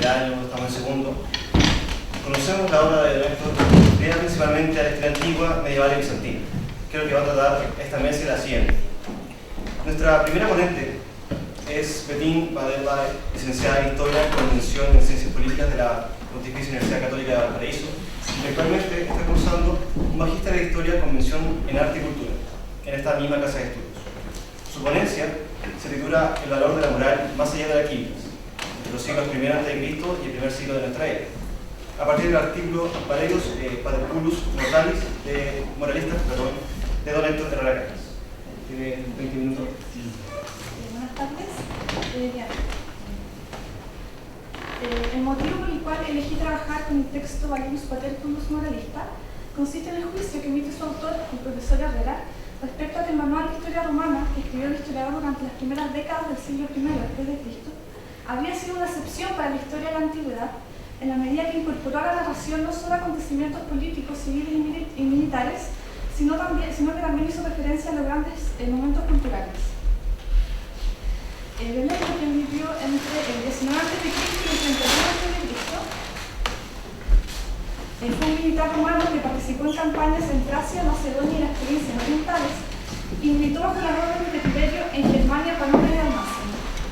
primer año, estamos en segundo, conocemos la obra de don Héctor ligada principalmente a la historia antigua, medieval y bizantina, que es lo que va a tratar esta mesa y la siguiente. Nuestra primera ponente es Betín Bader, licenciada en Historia con mención en Ciencias Políticas de la Pontificia Universidad Católica de Valparaíso, y actualmente está cursando un magíster de Historia con mención en Arte y Cultura en esta misma casa de estudios. Su ponencia se titula El valor de la moral más allá de la química, entre los siglos I a.C. y el primer siglo de nuestra era, a partir del artículo Valerius Paterculus Mortalis de Moralistas, de don Héctor Herrera Cañas. Tiene 20 minutos. Buenas tardes. El motivo por el cual elegí trabajar con el texto Valerius Paterculus Moralista consiste en el juicio que emite su autor, el profesor Herrera, respecto a que el manual de historia romana que escribió el historiador durante las primeras décadas del siglo I a.C. habría sido una excepción para la historia de la antigüedad, en la medida que incorporó a la narración no solo acontecimientos políticos, civiles y militares, sino que también hizo referencia a los grandes momentos culturales. El hecho que vivió entre el 19 a.C. y el 31 a.C. Fue un militar romano que participó en campañas en Tracia, Macedonia y las provincias orientales y militó bajo las órdenes de Tiberio en Germania, Panonia y Dalmacia.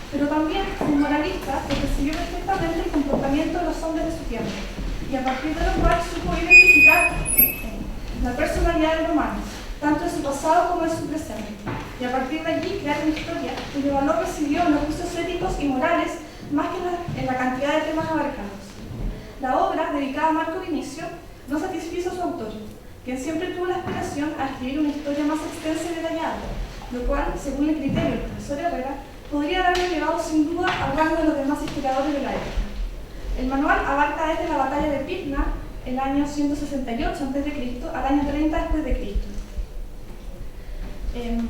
Pero también fue un moralista que percibió perfectamente el comportamiento de los hombres de su tiempo y a partir de lo cual supo identificar la personalidad del romano, tanto en su pasado como en su presente, y a partir de allí crear una historia cuyo valor residió en los juicios éticos y morales más que en la cantidad de temas abarcados. La obra, dedicada a Marco Vinicio, no satisfizo a su autor, quien siempre tuvo la aspiración a escribir una historia más extensa y detallada, lo cual, según el criterio del profesor Herrera, podría haberlo llevado sin duda al rango de los demás historiadores de la época. El manual abarca desde la batalla de Pydna, el año 168 a.C., al año 30 después de Cristo. En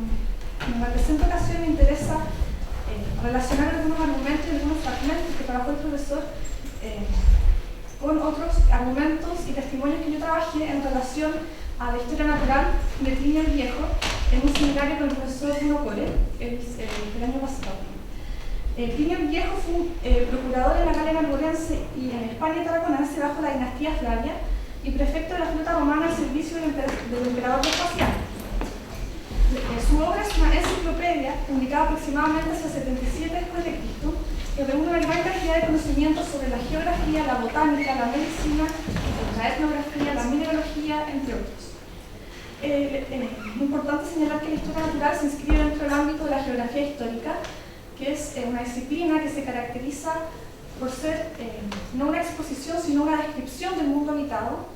la presente ocasión me interesa relacionar algunos argumentos y algunos fragmentos que trabajó el profesor con otros argumentos y testimonios que yo trabajé en relación a la historia natural de Plinio el Viejo en un seminario con el profesor Bruno Core el año pasado. Plinio el Viejo fue procurador en la Galia Narbonense y en España Tarraconense bajo la dinastía Flavia y prefecto de la flota romana al servicio del emperador Vespasiano. Su obra es una enciclopedia publicada aproximadamente hacia 77 después de Cristo, que reúne una gran cantidad de conocimientos sobre la geografía, la botánica, la medicina, la etnografía, la mineralogía, entre otros. Es importante señalar que la historia natural se inscribe dentro del ámbito de la geografía histórica, que es una disciplina que se caracteriza por ser no una exposición, sino una descripción del mundo habitado.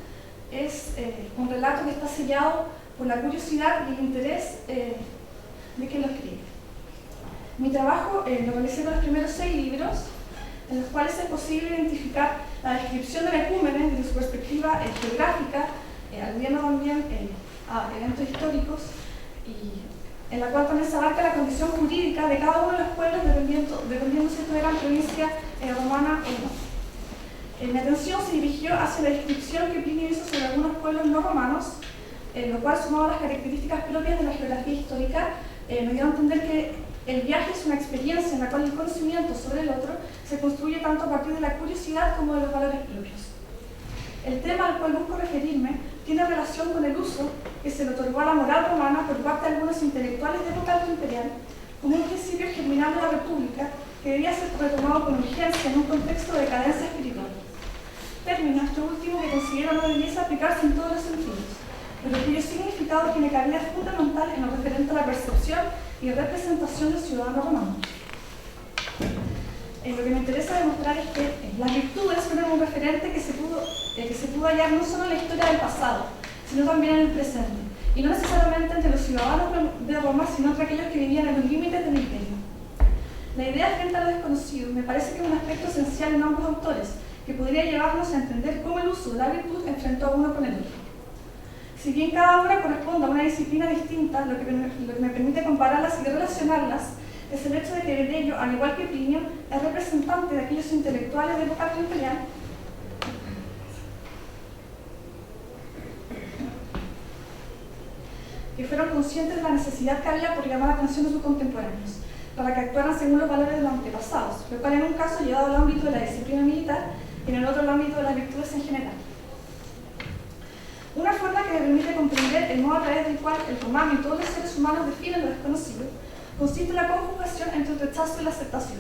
Es un relato que está sellado por la curiosidad y el interés de quien lo escribe. Mi trabajo lo realicé con los primeros 6 libros, en los cuales es posible identificar la descripción del ecúmene desde su perspectiva geográfica, aludiendo también a eventos históricos, y en la cual también se abarca la condición jurídica de cada uno de los pueblos, dependiendo si esto era provincia romana o no. Mi atención se dirigió hacia la descripción que Plinio hizo sobre algunos pueblos no romanos, lo cual, sumado a las características propias de la geografía histórica, me dio a entender que el viaje es una experiencia en la cual el conocimiento sobre el otro se construye tanto a partir de la curiosidad como de los valores propios. El tema al cual busco referirme tiene relación con el uso que se le otorgó a la moral romana por parte de algunos intelectuales de época imperial como un principio germinal de la República que debía ser retomado con urgencia en un contexto de decadencia espiritual. Término este último que considero no debiese aplicarse en todos los sentidos, pero cuyo significado tiene cabida fundamental en lo referente a la percepción y representación del ciudadano romano. Lo que me interesa demostrar es que las virtudes fueron un referente que se pudo hallar no solo en la historia del pasado, sino también en el presente, y no necesariamente entre los ciudadanos de Roma, sino entre aquellos que vivían en los límites del imperio. La idea frente a lo desconocido me parece que es un aspecto esencial en ambos autores, que podría llevarnos a entender cómo el uso de la virtud enfrentó a uno con el otro. Si bien cada obra corresponde a una disciplina distinta, lo que me permite compararlas y relacionarlas es el hecho de que Bello, al igual que Plinio, es representante de aquellos intelectuales de época imperial que fueron conscientes de la necesidad que había por llamar la atención de sus contemporáneos, para que actuaran según los valores de los antepasados, lo cual en un caso llevado al ámbito de la disciplina militar en general. Una forma que permite comprender el modo a través del cual el romano y todos los seres humanos definen lo desconocido consiste en la conjugación entre el rechazo y la aceptación.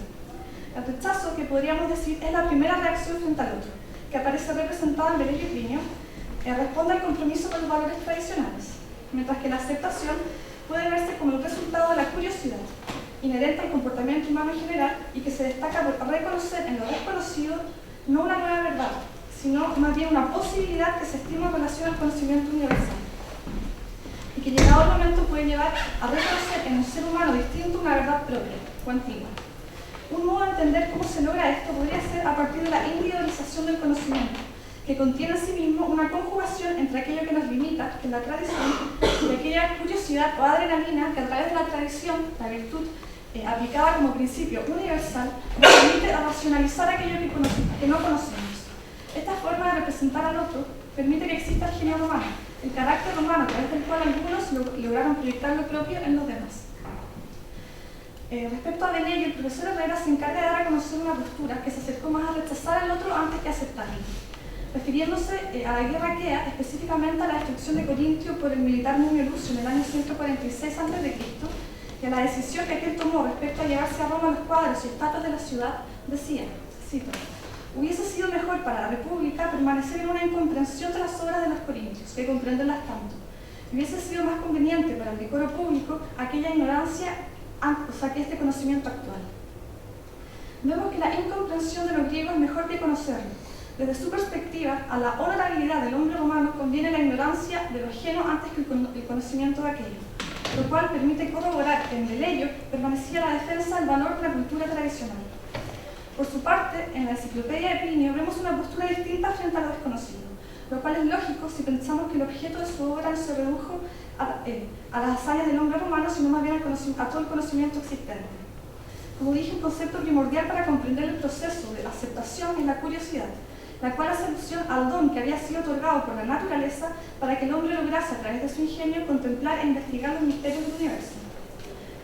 El rechazo, que podríamos decir es la primera reacción frente al otro, que aparece representada en Velleio y Plinio, responde al compromiso con los valores tradicionales, mientras que la aceptación puede verse como el resultado de la curiosidad, inherente al comportamiento humano en general y que se destaca por reconocer en lo desconocido no una nueva verdad, sino más bien una posibilidad que se estima en relación al conocimiento universal, y que llegado el momento puede llevar a reconocer en un ser humano distinto una verdad propia o antigua. Un modo de entender cómo se logra esto podría ser a partir de la individualización del conocimiento, que contiene en sí mismo una conjugación entre aquello que nos limita, que es la tradición, y aquella curiosidad o adrenalina que a través de la tradición, la virtud, aplicada como principio universal, nos permite racionalizar aquello que no conocemos. Esta forma de representar al otro permite que exista el genio romano, el carácter romano a través del cual algunos lograron proyectar lo propio en los demás. Respecto a Velleio, el profesor Herrera se encarga de dar a conocer una postura que se acercó más a rechazar al otro antes que a aceptarlo, refiriéndose a la guerra aquea, específicamente a la destrucción de Corintio por el militar Mumio Lucio en el año 146 a.C., y a la decisión que aquel tomó respecto a llevarse a Roma los cuadros y estatuas de la ciudad, decía, cito, «Hubiese sido mejor para la República permanecer en una incomprensión de las obras de los corintios, que comprenderlas tanto. Hubiese sido más conveniente para el decoro público aquella ignorancia, que este conocimiento actual». Vemos que la incomprensión de los griegos es mejor que conocerlo. Desde su perspectiva, a la honorabilidad del hombre romano conviene la ignorancia de lo ajeno antes que el conocimiento de aquello, lo cual permite corroborar que en Velleio permanecía la defensa del valor de la cultura tradicional. Por su parte, en la enciclopedia de Plinio vemos una postura distinta frente a lo desconocido, lo cual es lógico si pensamos que el objeto de su obra no se redujo a las hazañas del hombre romano, sino más bien a todo el conocimiento existente. Como dije, un concepto primordial para comprender el proceso de aceptación es la curiosidad, la cual hace alusión al don que había sido otorgado por la naturaleza para que el hombre lograse, a través de su ingenio, contemplar e investigar los misterios del universo.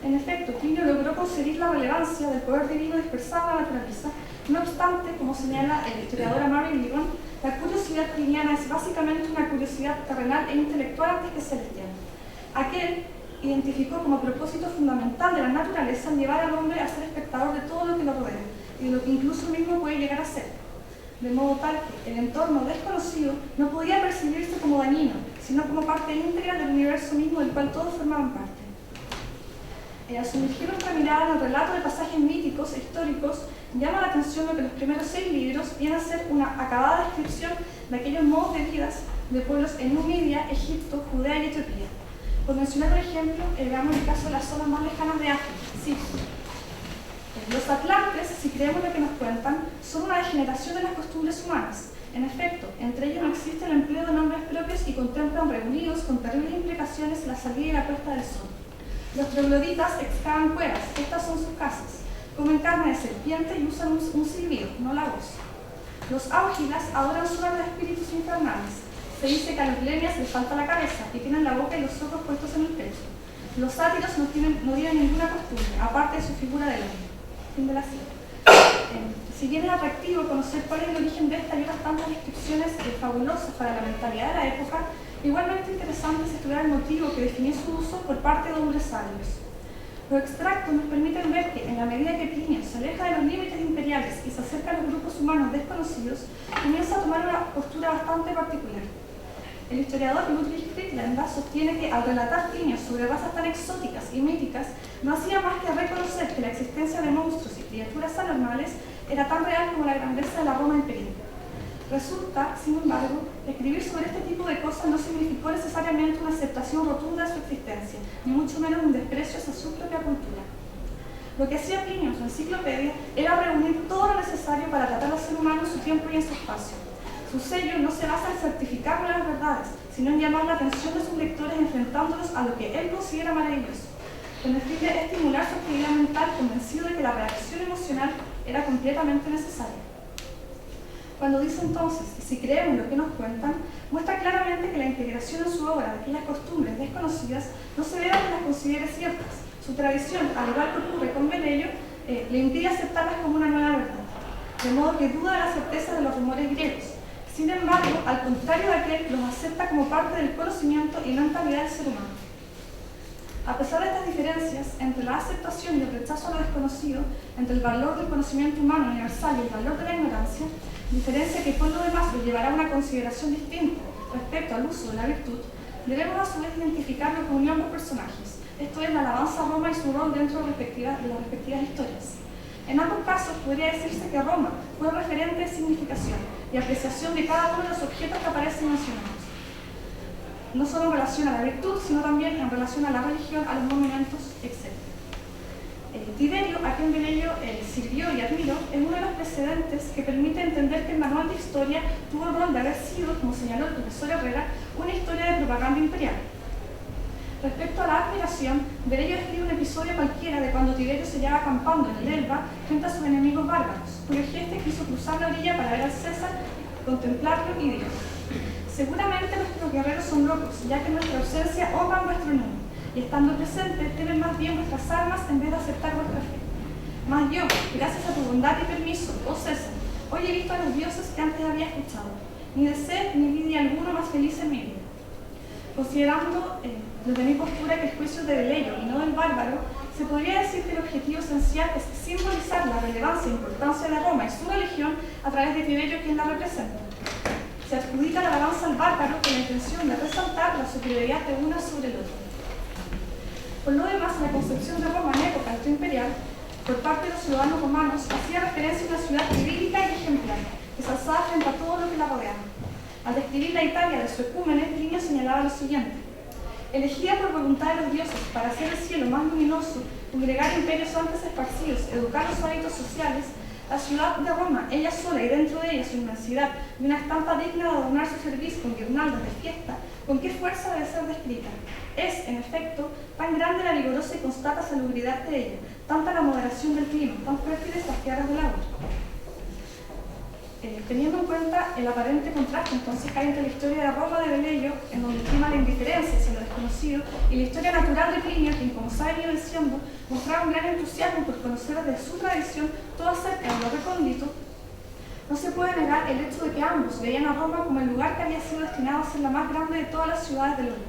En efecto, Plinio logró conseguir la relevancia del poder divino dispersado en la naturaleza. No obstante, como señala el historiador Amaro Ligón, la curiosidad pliniana es básicamente una curiosidad terrenal e intelectual antes que celestial. Aquel identificó como propósito fundamental de la naturaleza el llevar al hombre a ser espectador de todo lo que lo rodea y de lo que incluso él mismo puede llegar a ser, de modo tal que el entorno desconocido no podía percibirse como dañino, sino como parte íntegra del universo mismo del cual todos formaban parte. Al sumergir nuestra mirada en el relato de pasajes míticos e históricos, llama la atención lo que los primeros 6 libros vienen a ser una acabada descripción de aquellos modos de vida de pueblos en Numidia, Egipto, Judea y Etiopía. Por mencionar un ejemplo, veamos el caso de las zonas más lejanas de África, Egipto. Los atlantes, si creemos lo que nos cuentan, son una degeneración de las costumbres humanas. En efecto, entre ellos no existe el empleo de nombres propios y contemplan reunidos con terribles implicaciones la salida y la puesta del sol. Los trogloditas excavan cuevas, estas son sus casas, comen carne de serpiente y usan un silbido, no la voz. Los áugilas adoran suerte de espíritus infernales. Se dice que a los lemias les falta la cabeza y tienen la boca y los ojos puestos en el pecho. Los sátiros no tienen ninguna costumbre, aparte de su figura de hombre. Fin de la cita. Si bien es atractivo conocer cuál es el origen de esta y otras tantas descripciones fabulosas para la mentalidad de la época, igualmente interesante es estudiar el motivo que definió su uso por parte de hombres sabios. Los extractos nos permiten ver que, en la medida que Plinio se aleja de los límites imperiales y se acerca a los grupos humanos desconocidos, comienza a tomar una postura bastante particular. El historiador Ludwig Friedlander sostiene que, al relatar Plinio sobre razas tan exóticas y míticas, no hacía más que reconocer que la existencia de monstruos y criaturas anormales era tan real como la grandeza de la Roma imperial. Resulta, sin embargo, escribir sobre este tipo de cosas no significó necesariamente una aceptación rotunda de su existencia, ni mucho menos un desprecio hacia su propia cultura. Lo que hacía Plinio en su enciclopedia era reunir todo lo necesario para tratar al ser humano en su tiempo y en su espacio. Su sello no se basa en certificar nuevas verdades, sino en llamar la atención de sus lectores enfrentándolos a lo que él considera maravilloso, con el fin de estimular su actividad mental, convencido de que la reacción emocional era completamente necesaria. Cuando dice entonces que si creemos lo que nos cuentan, muestra claramente que la integración en su obra de aquellas costumbres desconocidas no se debe a que las considere ciertas. Su tradición, al igual que ocurre con Velleio, le impide aceptarlas como una nueva verdad, de modo que duda de la certeza de los rumores griegos. Sin embargo, al contrario de aquel, los acepta como parte del conocimiento y no en calidad del ser humano. A pesar de estas diferencias entre la aceptación y el rechazo a lo desconocido, entre el valor del conocimiento humano universal y el valor de la ignorancia, diferencia que por lo demás lo llevará a una consideración distinta respecto al uso de la virtud, debemos a su vez identificarlo con unión de personajes, esto es la alabanza a Roma y su rol dentro de las respectivas historias. En ambos casos podría decirse que Roma fue referente de significación y apreciación de cada uno de los objetos que aparecen mencionados, no solo en relación a la virtud, sino también en relación a la religión, a los monumentos, etc. Tiberio, a quien Velleio sirvió y admiró, es uno de los precedentes que permite entender que el manual de historia tuvo el rol de haber sido, como señaló el profesor Herrera, una historia de propaganda imperial. Respecto a la admiración, Velleio escribe un episodio cualquiera de cuando Tiberio se hallaba acampando en el Elba frente a sus enemigos bárbaros, cuyo jefe quiso cruzar la orilla para ver al César, contemplarlo y dijo: seguramente nuestros guerreros son locos, ya que en nuestra ausencia honran vuestro nombre, y estando presentes temen más bien vuestras armas en vez de aceptar vuestra fe. Mas yo, gracias a tu bondad y permiso, oh César, hoy he visto a los dioses que antes había escuchado, ni de sed ni vi alguno más feliz en mi vida. Considerando desde mi postura que el juicio es de Velleio y no del bárbaro, se podría decir que el objetivo esencial es simbolizar la relevancia e importancia de Roma y su religión a través de Tiberio, quien la representa. Se adjudica la alabanza al bárbaro con la intención de resaltar la superioridad de una sobre el otro. Por lo demás, la concepción de Roma en época imperial, por parte de los ciudadanos romanos, hacía referencia a una ciudad idílica y ejemplar, que se alzaba frente a todo lo que la rodeaba. Al describir la Italia de su ecúmenes, Plinio señalaba lo siguiente: elegida por voluntad de los dioses para hacer el cielo más luminoso, congregar imperios antes esparcidos, educar los hábitos sociales, la ciudad de Roma, ella sola y dentro de ella su inmensidad, y una estampa digna de adornar su servicio con guirnaldas de fiesta, ¿con qué fuerza debe ser descrita? Es, en efecto, tan grande la vigorosa y constante salubridad de ella, tanta la moderación del clima, tan fértiles las tierras del agua. Teniendo en cuenta el aparente contraste entonces que hay entre la historia de Roma de Velleio, en donde prima la indiferencia hacia lo desconocido, y la historia natural de Plinio, quien, como se ha venido diciendo, mostraba un gran entusiasmo por conocer desde su tradición todo acerca de lo recóndito, no se puede negar el hecho de que ambos veían a Roma como el lugar que había sido destinado a ser la más grande de todas las ciudades del mundo,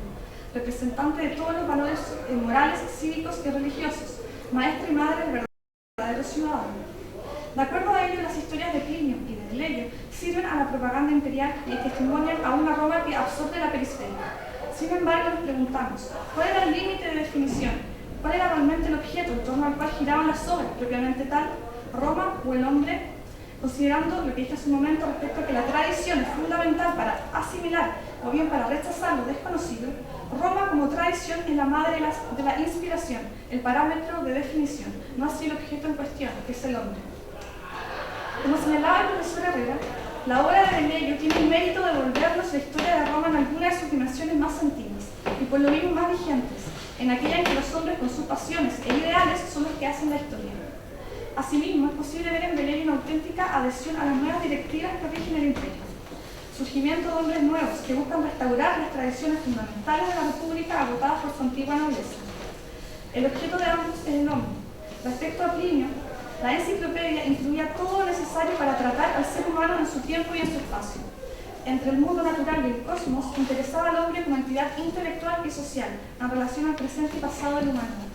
representante de todos los valores morales, cívicos y religiosos, maestra y madre del verdadero ciudadano. De acuerdo a ello, las historias de Plinio y de Velleio sirven a la propaganda imperial y testimonian a una Roma que absorbe la periferia. Sin embargo, nos preguntamos, ¿cuál era el límite de definición? ¿Cuál era realmente el objeto en torno al cual giraban las obras, propiamente tal? ¿Roma o el hombre? Considerando lo que dije hace un momento respecto a que la tradición es fundamental para asimilar o bien para rechazar lo desconocido, Roma como tradición es la madre de la inspiración, el parámetro de definición, no así el objeto en cuestión, que es el hombre. Como señalaba el profesor Herrera, la obra de Velleio tiene el mérito de devolvernos la historia de Roma en algunas de sus dimensiones más antiguas y por lo mismo más vigentes, en aquella en que los hombres con sus pasiones e ideales son los que hacen la historia. Asimismo, es posible ver en Velleio una auténtica adhesión a las nuevas directivas que rigen el imperio. Surgimiento de hombres nuevos que buscan restaurar las tradiciones fundamentales de la República agotadas por su antigua nobleza. El objeto de ambos es el hombre. Respecto a Plinio, la enciclopedia incluía todo lo necesario para tratar al ser humano en su tiempo y en su espacio. Entre el mundo natural y el cosmos, interesaba al hombre como entidad intelectual y social, en relación al presente y pasado de la humanidad.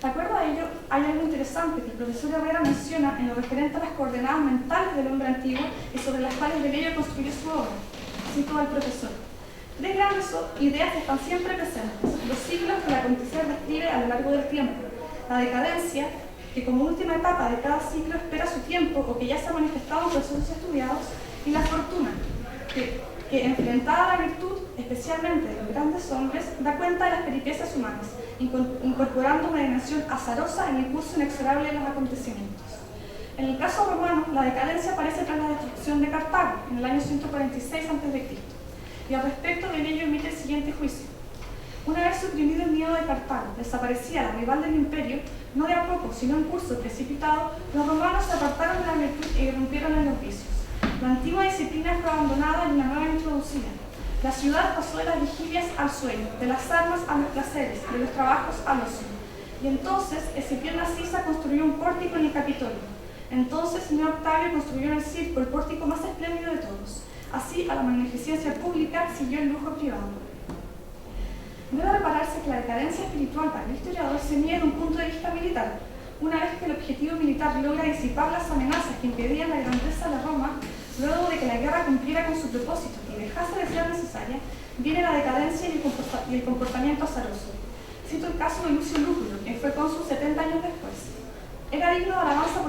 De acuerdo a ello, hay algo interesante que el profesor Herrera menciona en lo referente a las coordenadas mentales del hombre antiguo y sobre las cuales Velleio construyó su obra. Cito al profesor: tres grandes ideas están siempre presentes, los siglos que el acontecer describe a lo largo del tiempo, la decadencia, que como última etapa de cada ciclo espera su tiempo o que ya se ha manifestado en procesos estudiados, y la fortuna, que enfrentada a la virtud, especialmente de los grandes hombres, da cuenta de las peripecias humanas, incorporando una dimensión azarosa en el curso inexorable de los acontecimientos. En el caso romano, la decadencia aparece tras la destrucción de Cartago, en el año 146 a.C. Y al respecto, Velleio emite el siguiente juicio: una vez suprimido el miedo de Cartago, desaparecía la rival del imperio, no de a poco, sino en curso precipitado, los romanos se apartaron de la virtud y irrumpieron en los vicios. La antigua disciplina fue abandonada y una nueva introducida. La ciudad pasó de las vigilias al sueño, de las armas a los placeres, de los trabajos al ocio. Y entonces Escipión Narcisa construyó un pórtico en el Capitolio. Entonces Neo Octavio construyó en el circo el pórtico más espléndido de todos. la magnificencia pública siguió el lujo privado. Debe repararse que la decadencia espiritual para el historiador se mide desde un punto de vista militar. Una vez que el objetivo militar logra disipar las amenazas que impedían la grandeza de Roma, luego de que la guerra cumpliera con su propósito y dejase de ser necesaria, viene la decadencia y el comportamiento azaroso. Cito el caso de Lucio Lúculo, que fue cónsul 70 años después. Era digno de alabanza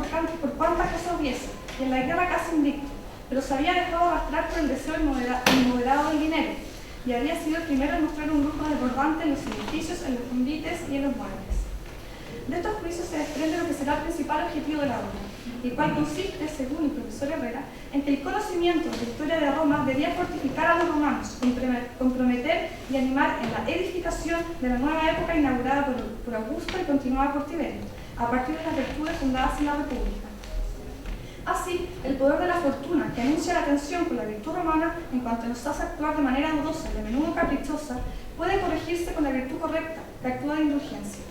por cuantas cosas hubiese, y en la guerra casi invicto, pero se había dejado arrastrar por el deseo inmoderado del dinero, y había sido el primero en mostrar un lujo desbordante en los edificios, en los convites y en los muebles. De estos juicios se desprende lo que será el principal objetivo de la obra, el cual consiste, según el profesor Herrera, en que el conocimiento de la historia de Roma debía fortificar a los romanos, comprometer y animar en la edificación de la nueva época inaugurada por Augusto y continuada por Tiberio, a partir de las virtudes fundadas en la República. Así, el poder de la fortuna, que anuncia la tensión con la virtud romana en cuanto nos hace actuar de manera dudosa y a menudo caprichosa, puede corregirse con la virtud correcta, que actúa de indulgencia.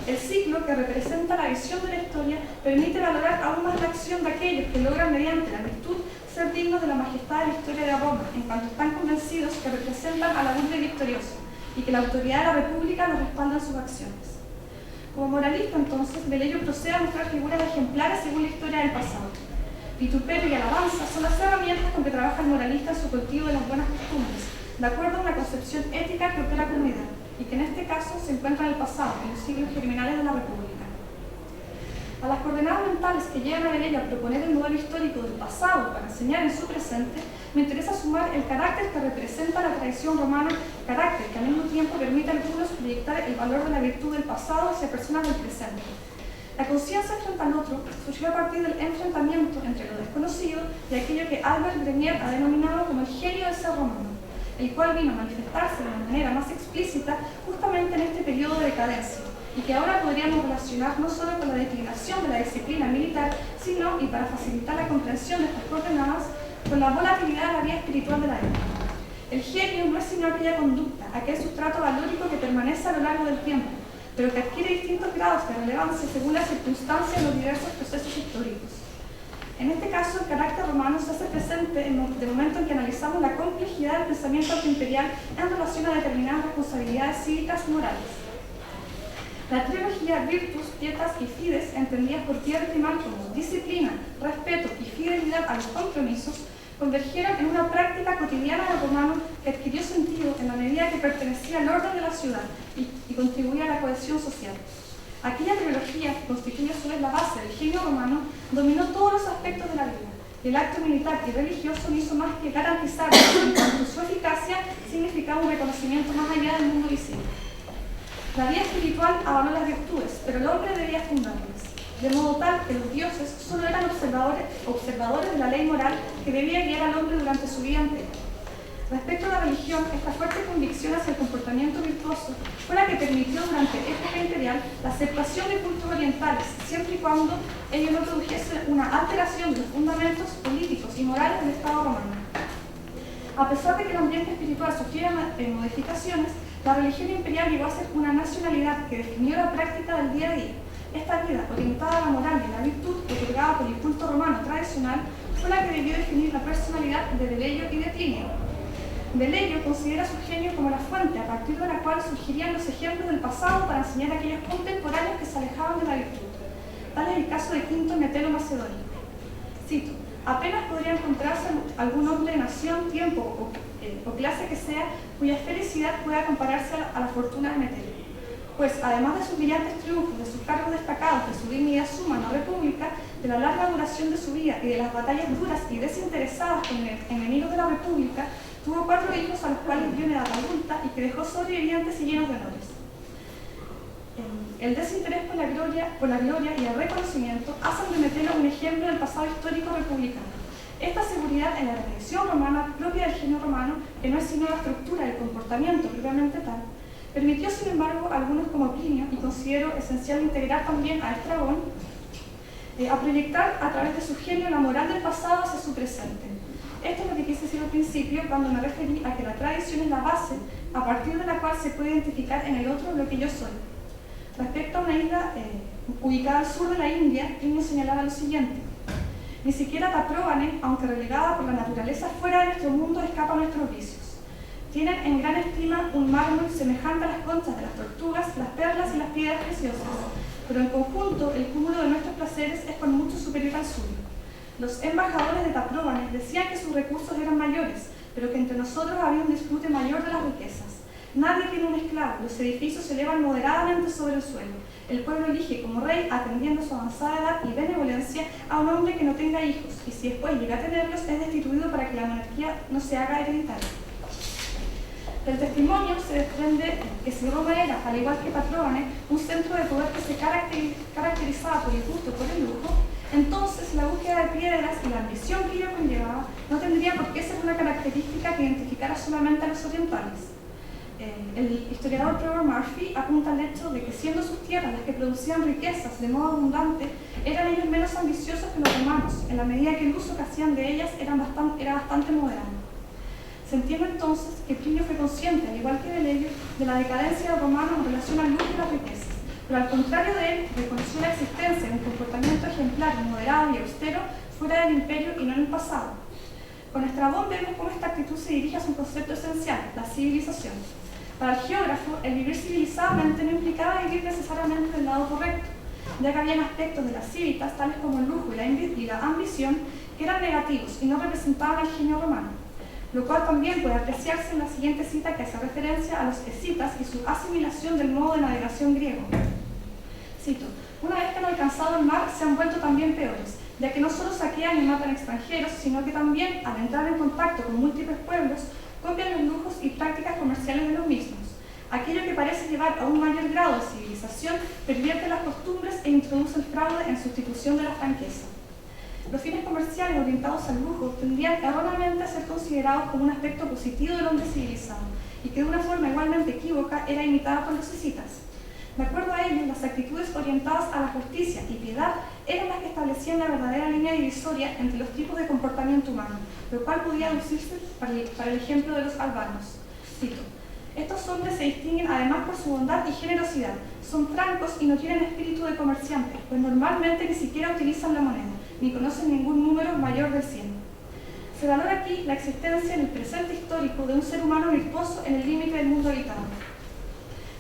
El ciclo, que representa la visión de la historia, permite valorar aún más la acción de aquellos que logran mediante la virtud ser dignos de la majestad de la historia de Roma, en cuanto están convencidos que representan a la urbe victoriosa y que la autoridad de la República los respalda en sus acciones. Como moralista, entonces, Velleyo procede a mostrar figuras ejemplares según la historia del pasado. Vituperio y alabanza son las herramientas con que trabaja el moralista en su cultivo de las buenas costumbres, de acuerdo a una concepción ética que opera como idea, y que en este caso se encuentra en el pasado, en los siglos germinales de la República. A las coordenadas mentales que llevan a Velleyo a proponer el modelo histórico del pasado para enseñar en su presente, me interesa sumar el carácter que representa la tradición romana, carácter que al mismo tiempo permite a algunos proyectar el valor de la virtud del pasado hacia personas del presente. La conciencia frente al otro surgió a partir del enfrentamiento entre lo desconocido y aquello que Albert Grenier ha denominado como el genio del ser romano, el cual vino a manifestarse de una manera más explícita justamente en este periodo de decadencia, y que ahora podríamos relacionar no solo con la declinación de la disciplina militar, sino, y para facilitar la comprensión de estas coordenadas, con la volatilidad de la vida espiritual de la época. El genio no es sino aquella conducta, aquel sustrato valórico que permanece a lo largo del tiempo, pero que adquiere distintos grados de relevancia según las circunstancias de los diversos procesos históricos. En este caso, el carácter romano se hace presente de momento en que analizamos la complejidad del pensamiento antiimperial en relación a determinadas responsabilidades cívicas y morales. La trilogía Virtus, Pietas y Fides, entendidas por Pierre Primar como disciplina, respeto y fidelidad a los compromisos, convergieron en una práctica cotidiana del romano que adquirió sentido en la medida que pertenecía al orden de la ciudad y contribuía a la cohesión social. Aquella trilogía, que constituye a su vez la base del genio romano, dominó todos los aspectos de la vida, y el acto militar y religioso no hizo más que garantizar que cuanto su eficacia significaba un reconocimiento más allá del mundo visible. La vida espiritual avaló las virtudes, pero el hombre debía fundarlas, de modo tal que los dioses solo eran observadores de la ley moral que debía guiar al hombre durante su vida entera. Respecto a la religión, esta fuerte convicción hacia el comportamiento virtuoso fue la que permitió durante época imperial la aceptación de cultos orientales, siempre y cuando ello no produjese una alteración de los fundamentos políticos y morales del Estado romano. A pesar de que el ambiente espiritual sufriera modificaciones, la religión imperial llegó a ser una nacionalidad que definió la práctica del día a día. Esta vida, orientada a la moral y a la virtud, otorgada por el culto romano tradicional, fue la que debió definir la personalidad de Velleyo y de Plinio. Velleyo considera su genio como la fuente a partir de la cual surgirían los ejemplos del pasado para enseñar a aquellos contemporáneos que se alejaban de la virtud. Tal es el caso de Quinto Metelo Macedónico. Cito: apenas podría encontrarse algún hombre de nación, tiempo o clase que sea, cuya felicidad pueda compararse a la fortuna de Metelo. Pues, además de sus brillantes triunfos, de sus cargos destacados, de su dignidad suma en la República, de la larga duración de su vida y de las batallas duras y desinteresadas con enemigos de la República, tuvo 4 hijos a los cuales dio una edad adulta y que dejó sobrevivientes y llenos de honores. El desinterés por la gloria y el reconocimiento hacen de Metelo un ejemplo del pasado histórico republicano. Esta seguridad en la tradición romana, propia del genio romano, que no es sino la estructura del comportamiento propiamente tal, permitió, sin embargo, a algunos como Plinio, y considero esencial integrar también a Estrabón, a proyectar a través de su genio la moral del pasado hacia su presente. Esto es lo que quise decir al principio cuando me referí a que la tradición es la base a partir de la cual se puede identificar en el otro lo que yo soy. Respecto a una isla ubicada al sur de la India, Plinio señalaba lo siguiente: Ni siquiera Tapróbane, aunque relegada por la naturaleza fuera de nuestro mundo, escapa a nuestros vicios. Tienen en gran estima un mármol semejante a las conchas de las tortugas, las perlas y las piedras preciosas, pero en conjunto el cúmulo de nuestros placeres es con mucho superior al suyo. Los embajadores de Tapróbane decían que sus recursos eran mayores, pero que entre nosotros había un disfrute mayor de las riquezas. Nadie tiene un esclavo, los edificios se elevan moderadamente sobre el suelo. El pueblo elige como rey, atendiendo a su avanzada edad y benevolencia, a un hombre que no tenga hijos, y si después llega a tenerlos, es destituido para que la monarquía no se haga hereditaria. Del testimonio se desprende que si Roma era, al igual que Tapróbane, un centro de poder que se caracterizaba por el gusto por el lujo, entonces la búsqueda de piedras y la ambición que ello conllevaba no tendría por qué ser una característica que identificara solamente a los orientales. El historiador Trevor Murphy apunta al hecho de que siendo sus tierras las que producían riquezas de modo abundante, eran ellos menos ambiciosos que los romanos, en la medida que el uso que hacían de ellas era bastante moderado. Se entiende entonces que Plinio fue consciente, al igual que Velelio, de la decadencia del romano en relación al lujo y las riquezas, pero al contrario de él, reconoció la existencia de un comportamiento ejemplar, moderado y austero fuera del imperio y no en el pasado. Con Estrabón vemos cómo esta actitud se dirige a su concepto esencial, la civilización. Para el geógrafo, el vivir civilizadamente no implicaba vivir necesariamente del lado correcto, ya que habían aspectos de las civitas, tales como el lujo y la ambición, que eran negativos y no representaban el genio romano, lo cual también puede apreciarse en la siguiente cita que hace referencia a los escitas y su asimilación del modo de navegación griego. Cito: una vez que han alcanzado el mar, se han vuelto también peores, ya que no solo saquean y matan extranjeros, sino que también, al entrar en contacto con múltiples pueblos, copian los lujos y prácticas comerciales de los mismos. Aquello que parece llevar a un mayor grado de civilización pervierte las costumbres e introduce el fraude en sustitución de la franqueza. Los fines comerciales orientados al lujo tendrían erróneamente a ser considerados como un aspecto positivo del hombre civilizado, y que de una forma igualmente equívoca era imitada por los escitas. De acuerdo a ellos, las actitudes orientadas a la justicia y piedad eran las que establecían la verdadera línea divisoria entre los tipos de comportamiento humano, lo cual podía aducirse para el ejemplo de los albanos. Cito: estos hombres se distinguen además por su bondad y generosidad, son francos y no tienen espíritu de comerciantes, pues normalmente ni siquiera utilizan la moneda, ni conocen ningún número mayor del 100. Se valora aquí la existencia en el presente histórico de un ser humano virtuoso en el límite del mundo habitado.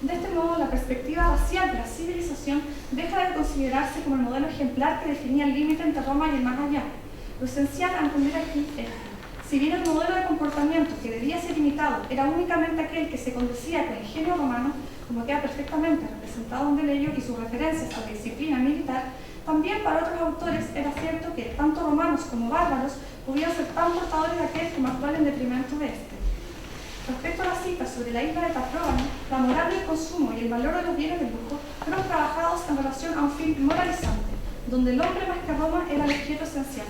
De este modo, la perspectiva racial de la civilización deja de considerarse como el modelo ejemplar que definía el límite entre Roma y el más allá. Lo esencial a entender aquí es que, si bien el modelo de comportamiento que debía ser imitado era únicamente aquel que se condecía con el genio romano, como queda perfectamente representado en Velelio y sus referencias a la disciplina militar, también para otros autores era cierto que tanto romanos como bárbaros podían ser tan portadores de aquel como actuar en detrimento de este. Respecto a las citas sobre la isla de Tapróbane, la moral del consumo y el valor de los bienes de lujo fueron trabajados en relación a un fin moralizante, donde el hombre más que Roma era el objeto esencial.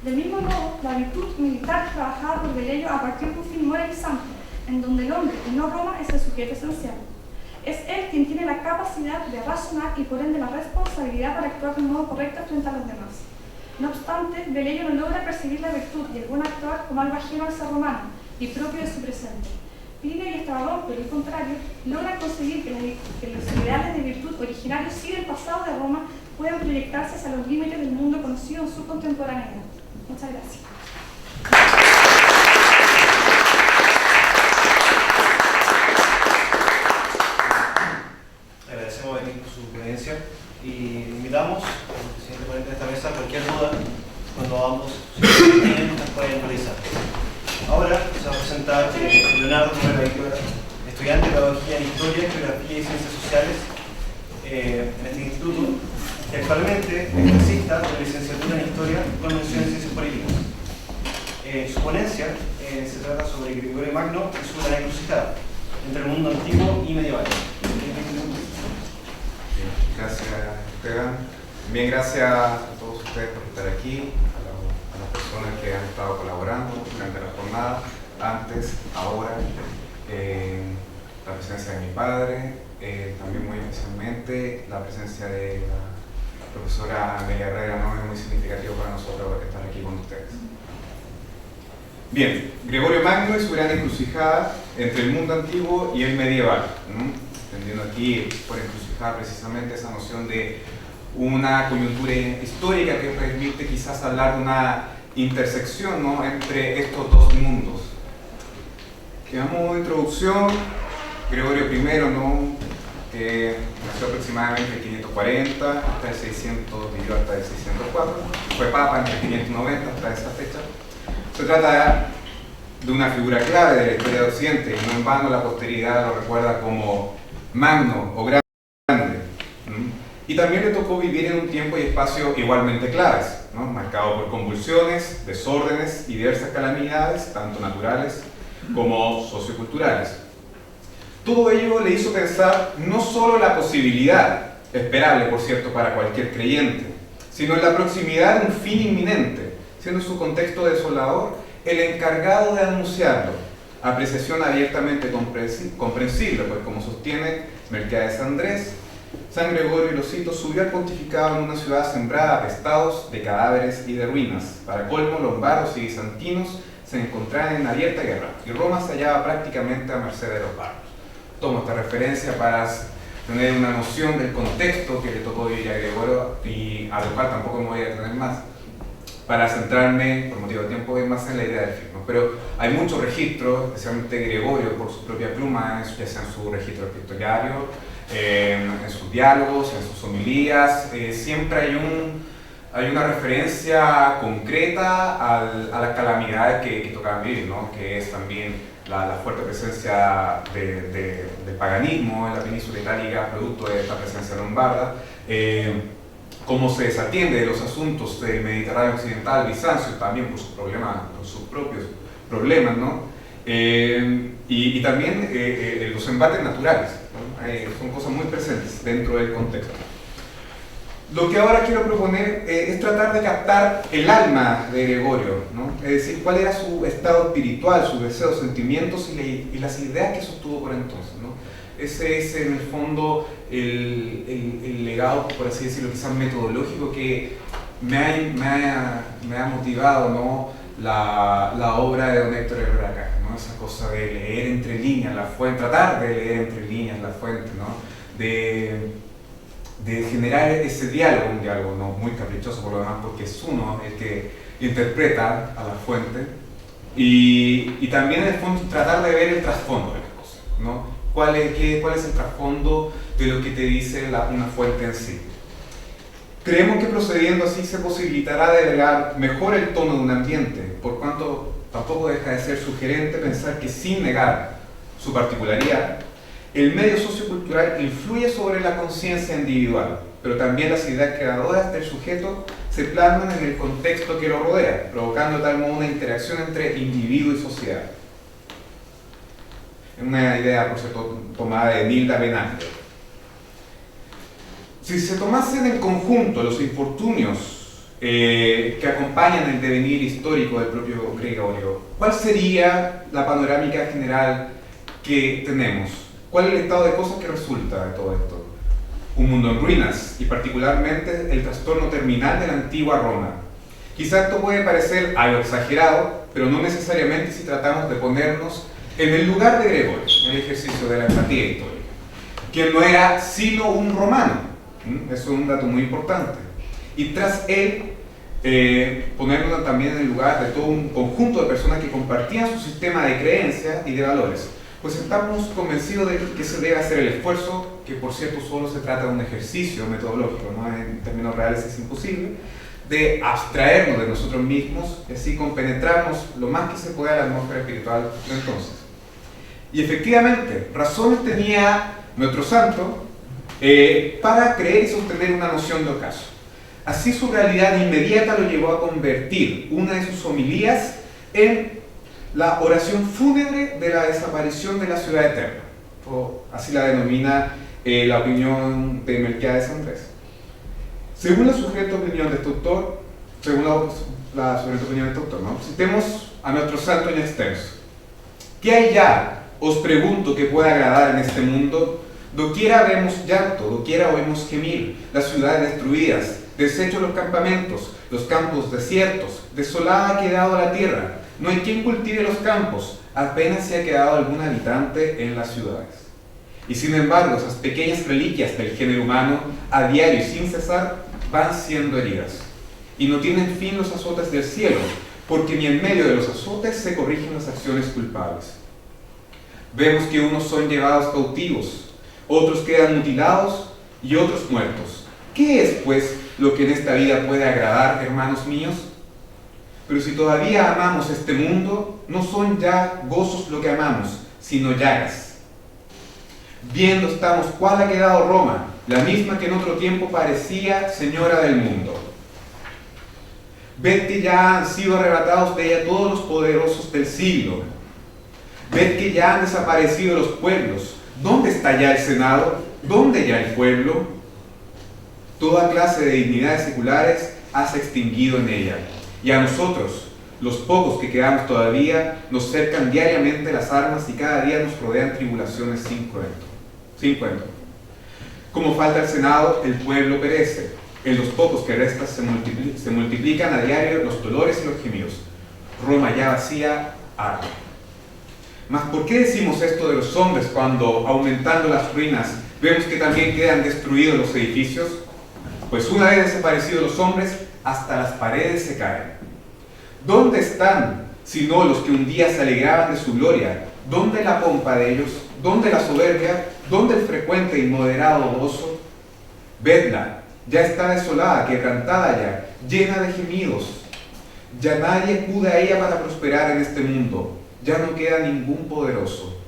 Del mismo modo, la virtud militar trabajada por Velelio a partir de un fin moralizante, en donde el hombre y no Roma es el sujeto esencial. Es él quien tiene la capacidad de razonar y por ende la responsabilidad para actuar de un modo correcto frente a los demás. No obstante, Velelio no logra percibir la virtud y el buen actuar como algo ajeno al ser romano y propio de su presente. Plinio y Estrabón, por el contrario, logran conseguir que los ideales de virtud originarios sí del pasado de Roma puedan proyectarse hacia los límites del mundo conocido en su contemporaneidad. Muchas gracias. Agradecemos por su presencia y invitamos al siguiente ponente de esta mesa cualquier duda cuando ambos nos pueden realizar. Ahora se va a presentar Leonardo Romero Aycora, estudiante de Pedagogía en Historia, Geografía y Ciencias Sociales en este instituto, que actualmente es taxista de licenciatura en Historia con mención en Ciencias Políticas. Su ponencia se trata sobre Gregorio Magno y su gran encrucijada entre el mundo antiguo y medieval. Gracias, Esteban. Bien, gracias a todos ustedes por estar aquí, a las personas que han estado colaborando durante la jornada, antes, ahora, la presencia de mi padre, también muy especialmente la presencia de la profesora Amelia Herrera, ¿no? Es muy significativo para nosotros estar aquí con ustedes. Bien, Gregorio Magno y su gran encrucijada entre el mundo antiguo y el medieval, ¿no? Entendiendo aquí por encrucijada precisamente esa noción de una coyuntura histórica que permite quizás hablar de una intersección, ¿no?, entre estos dos mundos. Que a modo de introducción, Gregorio I, ¿no?, que nació aproximadamente en 540 hasta el 600, vivió hasta el 604, fue papa entre 590 hasta esa fecha. Se trata de una figura clave de la historia de Occidente, y no en vano la posteridad lo recuerda como magno o grande. Y también le tocó vivir en un tiempo y espacio igualmente claves, ¿no?, marcado por convulsiones, desórdenes y diversas calamidades, tanto naturales como socioculturales. Todo ello le hizo pensar no solo la posibilidad, esperable por cierto para cualquier creyente, sino en la proximidad de un fin inminente, siendo su contexto desolador el encargado de anunciarlo, apreciación abiertamente comprensible, pues como sostiene Melquiades Andrés, San Gregorio, y lo cito, subió al pontificado en una ciudad sembrada de estados, de cadáveres y de ruinas. Para colmo, lombardos y bizantinos se encontraban en abierta guerra, y Roma se hallaba prácticamente a merced de los bárbaros. Tomo esta referencia para tener una noción del contexto que le tocó vivir a Gregorio, y a lo cual tampoco me voy a detener más, para centrarme, por motivo de tiempo, más en la idea del film. Pero hay muchos registros, especialmente Gregorio por su propia pluma, ya sea en su registro epistolario, en sus diálogos, en sus homilías, siempre hay una referencia concreta a las calamidades que tocaban vivir, ¿no?, que es también la fuerte presencia del paganismo en la península itálica, producto de esta presencia lombarda, cómo se desatiende de los asuntos del Mediterráneo occidental, Bizancio, también por sus propios problemas, ¿no? Y también los embates naturales, ¿no? Son cosas muy presentes dentro del contexto. Lo que ahora quiero proponer es tratar de captar el alma de Gregorio, ¿no? Es decir, cuál era su estado espiritual, sus deseos, sentimientos y las ideas que sostuvo por entonces, ¿no? Ese es en el fondo el legado, por así decirlo, quizás metodológico que me ha motivado, ¿no?, la obra de don Héctor Herrera Caja, ¿no? Esa cosa de leer entre líneas la fuente, tratar de leer entre líneas la fuente, ¿no?, de generar ese diálogo, un diálogo no muy caprichoso por lo demás, porque es uno el que interpreta a la fuente, y también en el fondo tratar de ver el trasfondo de las cosas, ¿no? ¿Cuál es el trasfondo de lo que te dice una fuente en sí? Creemos que procediendo así se posibilitará develar mejor el tono de un ambiente, por cuanto tampoco deja de ser sugerente pensar que, sin negar su particularidad, el medio sociocultural influye sobre la conciencia individual, pero también las ideas creadoras del sujeto se plasman en el contexto que lo rodea, provocando de tal modo una interacción entre individuo y sociedad. Una idea, por cierto, tomada de Nilda Benante. Si se tomasen en conjunto los infortunios que acompañan el devenir histórico del propio Gregorio, ¿cuál sería la panorámica general que tenemos? ¿Cuál es el estado de cosas que resulta de todo esto? Un mundo en ruinas, y particularmente el trastorno terminal de la antigua Roma. Quizá esto puede parecer algo exagerado, pero no necesariamente si tratamos de ponernos en el lugar de Gregorio, en el ejercicio de la empatía histórica, quien no era sino un romano. Eso es un dato muy importante. Y tras él, ponernos también en el lugar de todo un conjunto de personas que compartían su sistema de creencias y de valores. Pues estamos convencidos de que se debe hacer el esfuerzo, que por cierto solo se trata de un ejercicio metodológico, ¿no? En términos reales es imposible, de abstraernos de nosotros mismos y así compenetrarnos lo más que se pueda a la atmósfera espiritual de entonces. Y efectivamente, razones tenía nuestro santo para creer y sostener una noción de ocaso. Así su realidad inmediata lo llevó a convertir una de sus homilías en la oración fúnebre de la desaparición de la ciudad eterna, o así la denomina la opinión de Melquiades Andrés. Según la sujeta opinión de este autor, ¿no? Citemos a nuestro santo en extenso. ¿Qué hay ya, os pregunto, que pueda agradar en este mundo? Doquiera vemos llanto, doquiera oímos gemir, las ciudades destruidas, deshechos los campamentos, los campos desiertos, desolada ha quedado la tierra, no hay quien cultive los campos, apenas se ha quedado algún habitante en las ciudades. Y sin embargo, esas pequeñas reliquias del género humano, a diario y sin cesar, van siendo heridas, y no tienen fin los azotes del cielo, porque ni en medio de los azotes se corrigen las acciones culpables. Vemos que unos son llevados cautivos, otros quedan mutilados y otros muertos. ¿Qué es, pues, lo que en esta vida puede agradar, hermanos míos? Pero si todavía amamos este mundo, no son ya gozos lo que amamos, sino llagas. Viendo estamos cuál ha quedado Roma, la misma que en otro tiempo parecía señora del mundo. Ved que ya han sido arrebatados de ella todos los poderosos del siglo. Ved que ya han desaparecido los pueblos. ¿Dónde está ya el Senado? ¿Dónde ya el pueblo? Toda clase de dignidades seculares has extinguido en ella. Y a nosotros, los pocos que quedamos todavía, nos cercan diariamente las armas y cada día nos rodean tribulaciones sin cuento. Como falta el Senado, el pueblo perece. En los pocos que restan se multiplican a diario los dolores y los gemidos. Roma ya vacía arde. Mas ¿por qué decimos esto de los hombres cuando, aumentando las ruinas, vemos que también quedan destruidos los edificios? Pues una vez desaparecidos los hombres, hasta las paredes se caen. ¿Dónde están, sino los que un día se alegraban de su gloria? ¿Dónde la pompa de ellos? ¿Dónde la soberbia? ¿Dónde el frecuente y moderado gozo? Vedla, ya está desolada, quebrantada ya, llena de gemidos. Ya nadie acude a ella para prosperar en este mundo. Ya no queda ningún poderoso.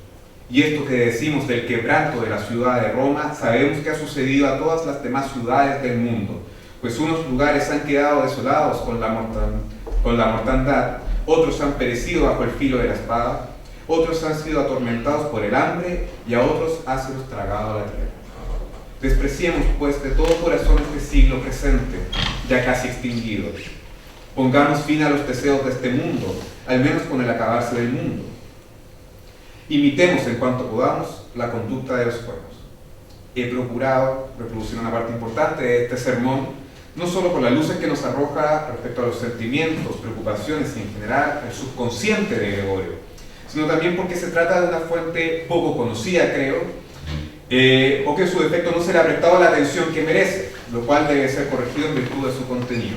Y esto que decimos del quebranto de la ciudad de Roma, sabemos que ha sucedido a todas las demás ciudades del mundo, pues unos lugares han quedado desolados con la mortandad, otros han perecido bajo el filo de la espada, otros han sido atormentados por el hambre, y a otros ha sido tragado la tierra. Despreciemos, pues, de todo corazón este siglo presente, ya casi extinguido. Pongamos fin a los deseos de este mundo, al menos con el acabarse del mundo. Imitemos en cuanto podamos la conducta de los pueblos. He procurado reproducir una parte importante de este sermón, no solo por las luces que nos arroja respecto a los sentimientos, preocupaciones y en general el subconsciente de Gregorio, sino también porque se trata de una fuente poco conocida, creo, o que en su defecto no se le ha prestado la atención que merece, lo cual debe ser corregido en virtud de su contenido.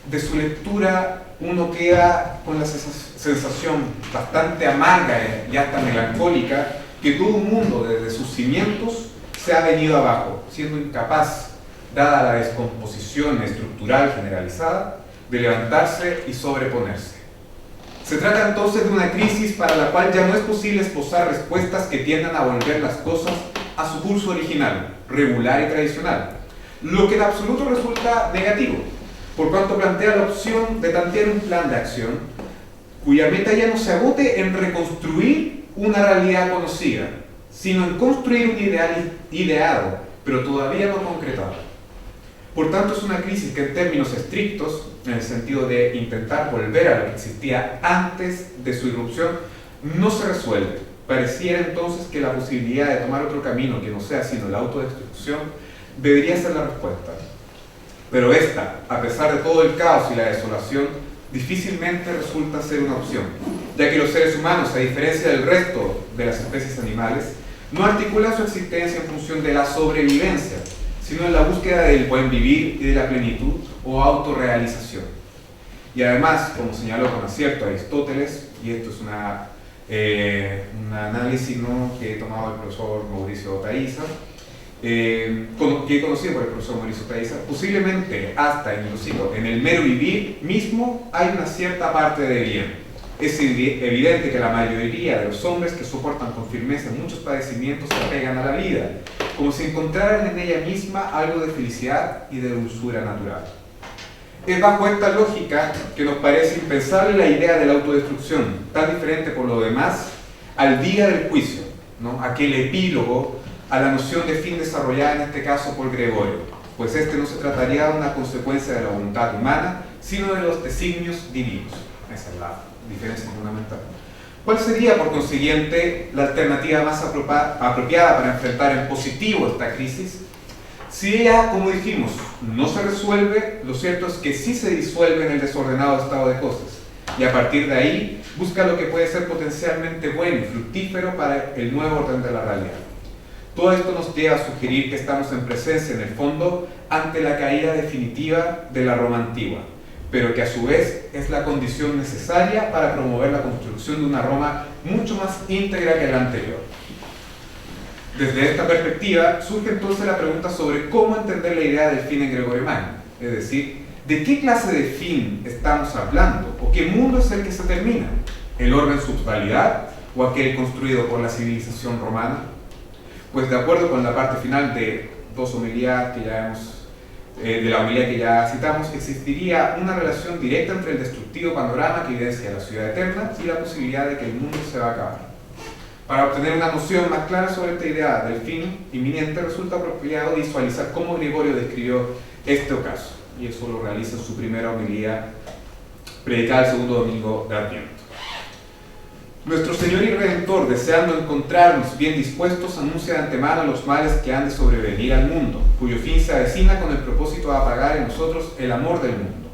De su lectura uno queda con la sensación bastante amarga y hasta melancólica que todo un mundo desde sus cimientos se ha venido abajo, siendo incapaz, dada la descomposición estructural generalizada, de levantarse y sobreponerse. Se trata entonces de una crisis para la cual ya no es posible esbozar respuestas que tiendan a volver las cosas a su curso original, regular y tradicional, lo que en absoluto resulta negativo, por cuanto plantea la opción de tantear un plan de acción cuya meta ya no se agote en reconstruir una realidad conocida, sino en construir un ideal ideado, pero todavía no concretado. Por tanto, es una crisis que en términos estrictos, en el sentido de intentar volver a lo que existía antes de su irrupción, no se resuelve. Pareciera entonces que la posibilidad de tomar otro camino que no sea sino la autodestrucción debería ser la respuesta. Pero esta, a pesar de todo el caos y la desolación, difícilmente resulta ser una opción, ya que los seres humanos, a diferencia del resto de las especies animales, no articulan su existencia en función de la sobrevivencia, sino en la búsqueda del buen vivir y de la plenitud o autorrealización. Y además, como señaló con acierto Aristóteles, y esto es un análisis, ¿no?, que he tomado del profesor Mauricio Oteiza, que he conocido por el profesor Mauricio Oteiza, posiblemente hasta, en el mero vivir mismo hay una cierta parte de bien. Es evidente que la mayoría de los hombres que soportan con firmeza muchos padecimientos se apegan a la vida, como si encontraran en ella misma algo de felicidad y de dulzura natural. Es bajo esta lógica que nos parece impensable la idea de la autodestrucción, tan diferente por lo demás al día del juicio, ¿no?, aquel epílogo a la noción de fin desarrollada en este caso por Gregorio, pues este no se trataría de una consecuencia de la voluntad humana, sino de los designios divinos. Esa es la diferencia fundamental. ¿Cuál sería, por consiguiente, la alternativa más apropiada para enfrentar en positivo esta crisis? Si ella, como dijimos, no se resuelve, lo cierto es que sí se disuelve en el desordenado estado de cosas, y a partir de ahí busca lo que puede ser potencialmente bueno y fructífero para el nuevo orden de la realidad. Todo esto nos lleva a sugerir que estamos en presencia, en el fondo, ante la caída definitiva de la Roma antigua, pero que a su vez es la condición necesaria para promover la construcción de una Roma mucho más íntegra que la anterior. Desde esta perspectiva surge entonces la pregunta sobre cómo entender la idea del fin en Gregorio Magno, es decir, ¿de qué clase de fin estamos hablando? ¿O qué mundo es el que se termina? ¿El orden en su totalidad o aquel construido por la civilización romana? Pues de acuerdo con la parte final de dos homilías que ya de la homilía que ya citamos, existiría una relación directa entre el destructivo panorama que evidencia la ciudad eterna y la posibilidad de que el mundo se va a acabar. Para obtener una noción más clara sobre esta idea del fin inminente, resulta apropiado visualizar cómo Gregorio describió este ocaso, y eso lo realiza en su primera homilía predicada el segundo domingo de Adviento. Nuestro Señor y Redentor, deseando encontrarnos bien dispuestos, anuncia de antemano los males que han de sobrevenir al mundo, cuyo fin se avecina con el propósito de apagar en nosotros el amor del mundo.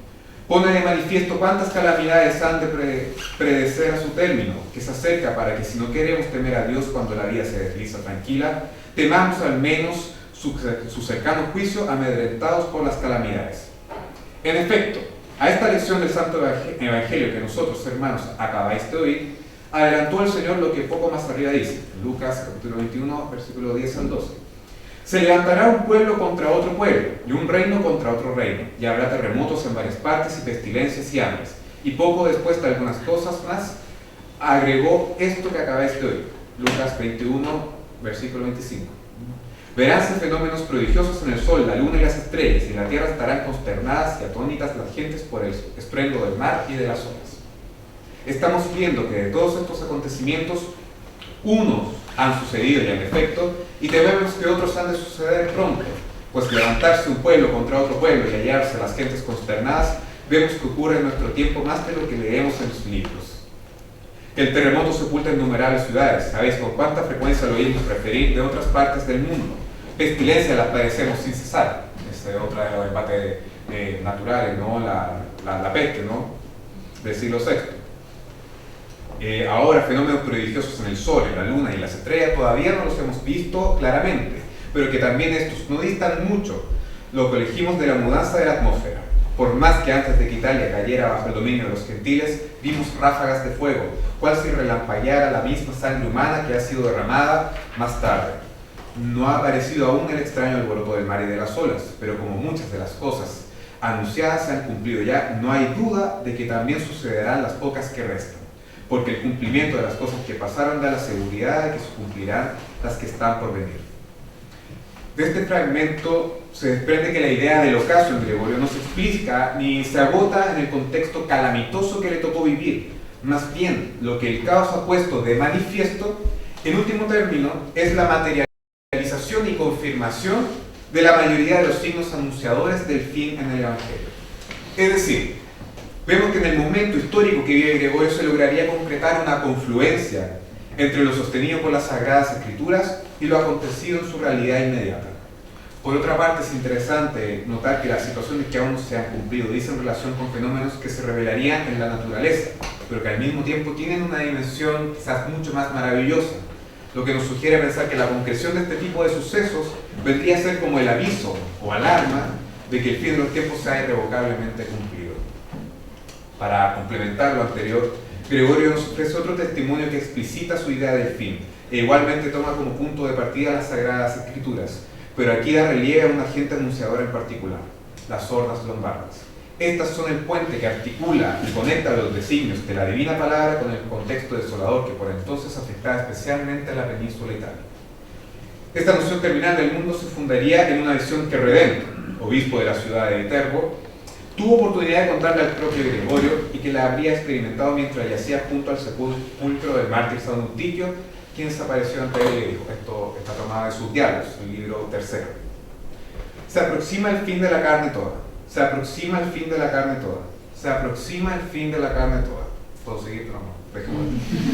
Pone de manifiesto cuántas calamidades han de predecer a su término, que se acerca para que, si no queremos temer a Dios cuando la vida se desliza tranquila, temamos al menos su cercano juicio, amedrentados por las calamidades. En efecto, a esta lección del Santo Evangelio que nosotros, hermanos, acabáis de oír, adelantó el Señor lo que poco más arriba dice, Lucas capítulo 21, versículo 10 al 12. Se levantará un pueblo contra otro pueblo, y un reino contra otro reino, y habrá terremotos en varias partes, y pestilencias y hambres. Y poco después de algunas cosas más, agregó esto que acabáis de oír, Lucas 21, versículo 25. Veránse fenómenos prodigiosos en el sol, la luna y las estrellas, y en la tierra estarán consternadas y atónitas las gentes por el estruendo del mar y de las olas. Estamos viendo que de todos estos acontecimientos, unos han sucedido ya en efecto, y tememos que otros han de suceder pronto, pues levantarse un pueblo contra otro pueblo y hallarse las gentes consternadas, vemos que ocurre en nuestro tiempo más de lo que leemos en los libros. Que el terremoto sepulta innumerables ciudades, ¿sabéis con cuánta frecuencia lo oímos referir de otras partes del mundo? Pestilencia las padecemos sin cesar, este otro de los embates naturales, ¿no? La peste, ¿no? Del siglo VI. Ahora fenómenos prodigiosos en el sol, en la luna y las estrellas todavía no los hemos visto claramente, pero que también estos no distan mucho lo que elegimos de la mudanza de la atmósfera. Por más que antes de que Italia cayera bajo el dominio de los gentiles, vimos ráfagas de fuego, cual si relampagueara la misma sangre humana que ha sido derramada más tarde. No ha aparecido aún el extraño alboroto del mar y de las olas, pero como muchas de las cosas anunciadas se han cumplido ya, no hay duda de que también sucederán las pocas que restan, porque el cumplimiento de las cosas que pasaron da la seguridad de que se cumplirán las que están por venir. De este fragmento se desprende que la idea del ocaso en Gregorio no se explica ni se agota en el contexto calamitoso que le tocó vivir. Más bien, lo que el caos ha puesto de manifiesto, en último término, es la materialización y confirmación de la mayoría de los signos anunciadores del fin en el Evangelio. Es decir, vemos que en el momento histórico que vive Gregorio se lograría concretar una confluencia entre lo sostenido por las Sagradas Escrituras y lo acontecido en su realidad inmediata. Por otra parte, es interesante notar que las situaciones que aún no se han cumplido dicen relación con fenómenos que se revelarían en la naturaleza, pero que al mismo tiempo tienen una dimensión quizás mucho más maravillosa, lo que nos sugiere pensar que la concreción de este tipo de sucesos vendría a ser como el aviso o alarma de que el fin de los tiempos se ha irrevocablemente cumplido. Para complementar lo anterior, Gregorio nos ofrece otro testimonio que explicita su idea del fin, e igualmente toma como punto de partida las Sagradas Escrituras, pero aquí da relieve a un agente anunciador en particular, las hordas lombardas. Estas son el puente que articula y conecta los designios de la divina palabra con el contexto desolador que por entonces afectaba especialmente a la península itálica. Esta noción terminal del mundo se fundaría en una visión que Redento, obispo de la ciudad de Viterbo, tuvo oportunidad de contarle al propio Gregorio y que la habría experimentado mientras yacía junto al sepulcro del mártir San Eutiquio, quien se apareció ante él y le dijo, esto está tomado de sus diálogos, el libro tercero. Se aproxima el fin de la carne toda, se aproxima el fin de la carne toda, se aproxima el fin de la carne toda. ¿Puedo seguir?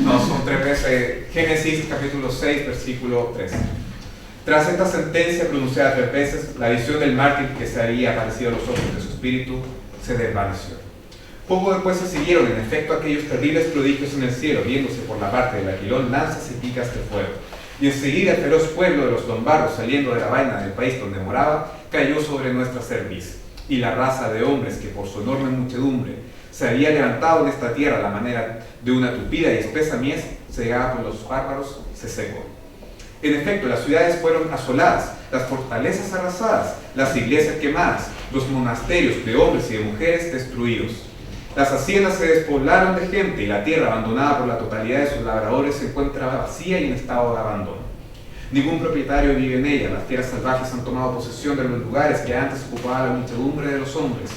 No, son 3 veces, Génesis capítulo 6, versículo 13. Tras esta sentencia pronunciada 3 veces, la visión del mártir que se había aparecido a los ojos de su espíritu se desvaneció. Poco después se siguieron, en efecto, aquellos terribles prodigios en el cielo, viéndose por la parte del aquilón lanzas y picas de fuego, y enseguida el feroz pueblo de los lombardos, saliendo de la vaina del país donde moraba, cayó sobre nuestra cerviz, y la raza de hombres que por su enorme muchedumbre se había levantado en esta tierra a la manera de una tupida y espesa mies, cegada por los bárbaros, se secó. En efecto, las ciudades fueron asoladas, las fortalezas arrasadas, las iglesias quemadas, los monasterios de hombres y de mujeres destruidos. Las haciendas se despoblaron de gente y la tierra, abandonada por la totalidad de sus labradores, se encuentra vacía y en estado de abandono. Ningún propietario vive en ella, las fieras salvajes han tomado posesión de los lugares que antes ocupaba la muchedumbre de los hombres.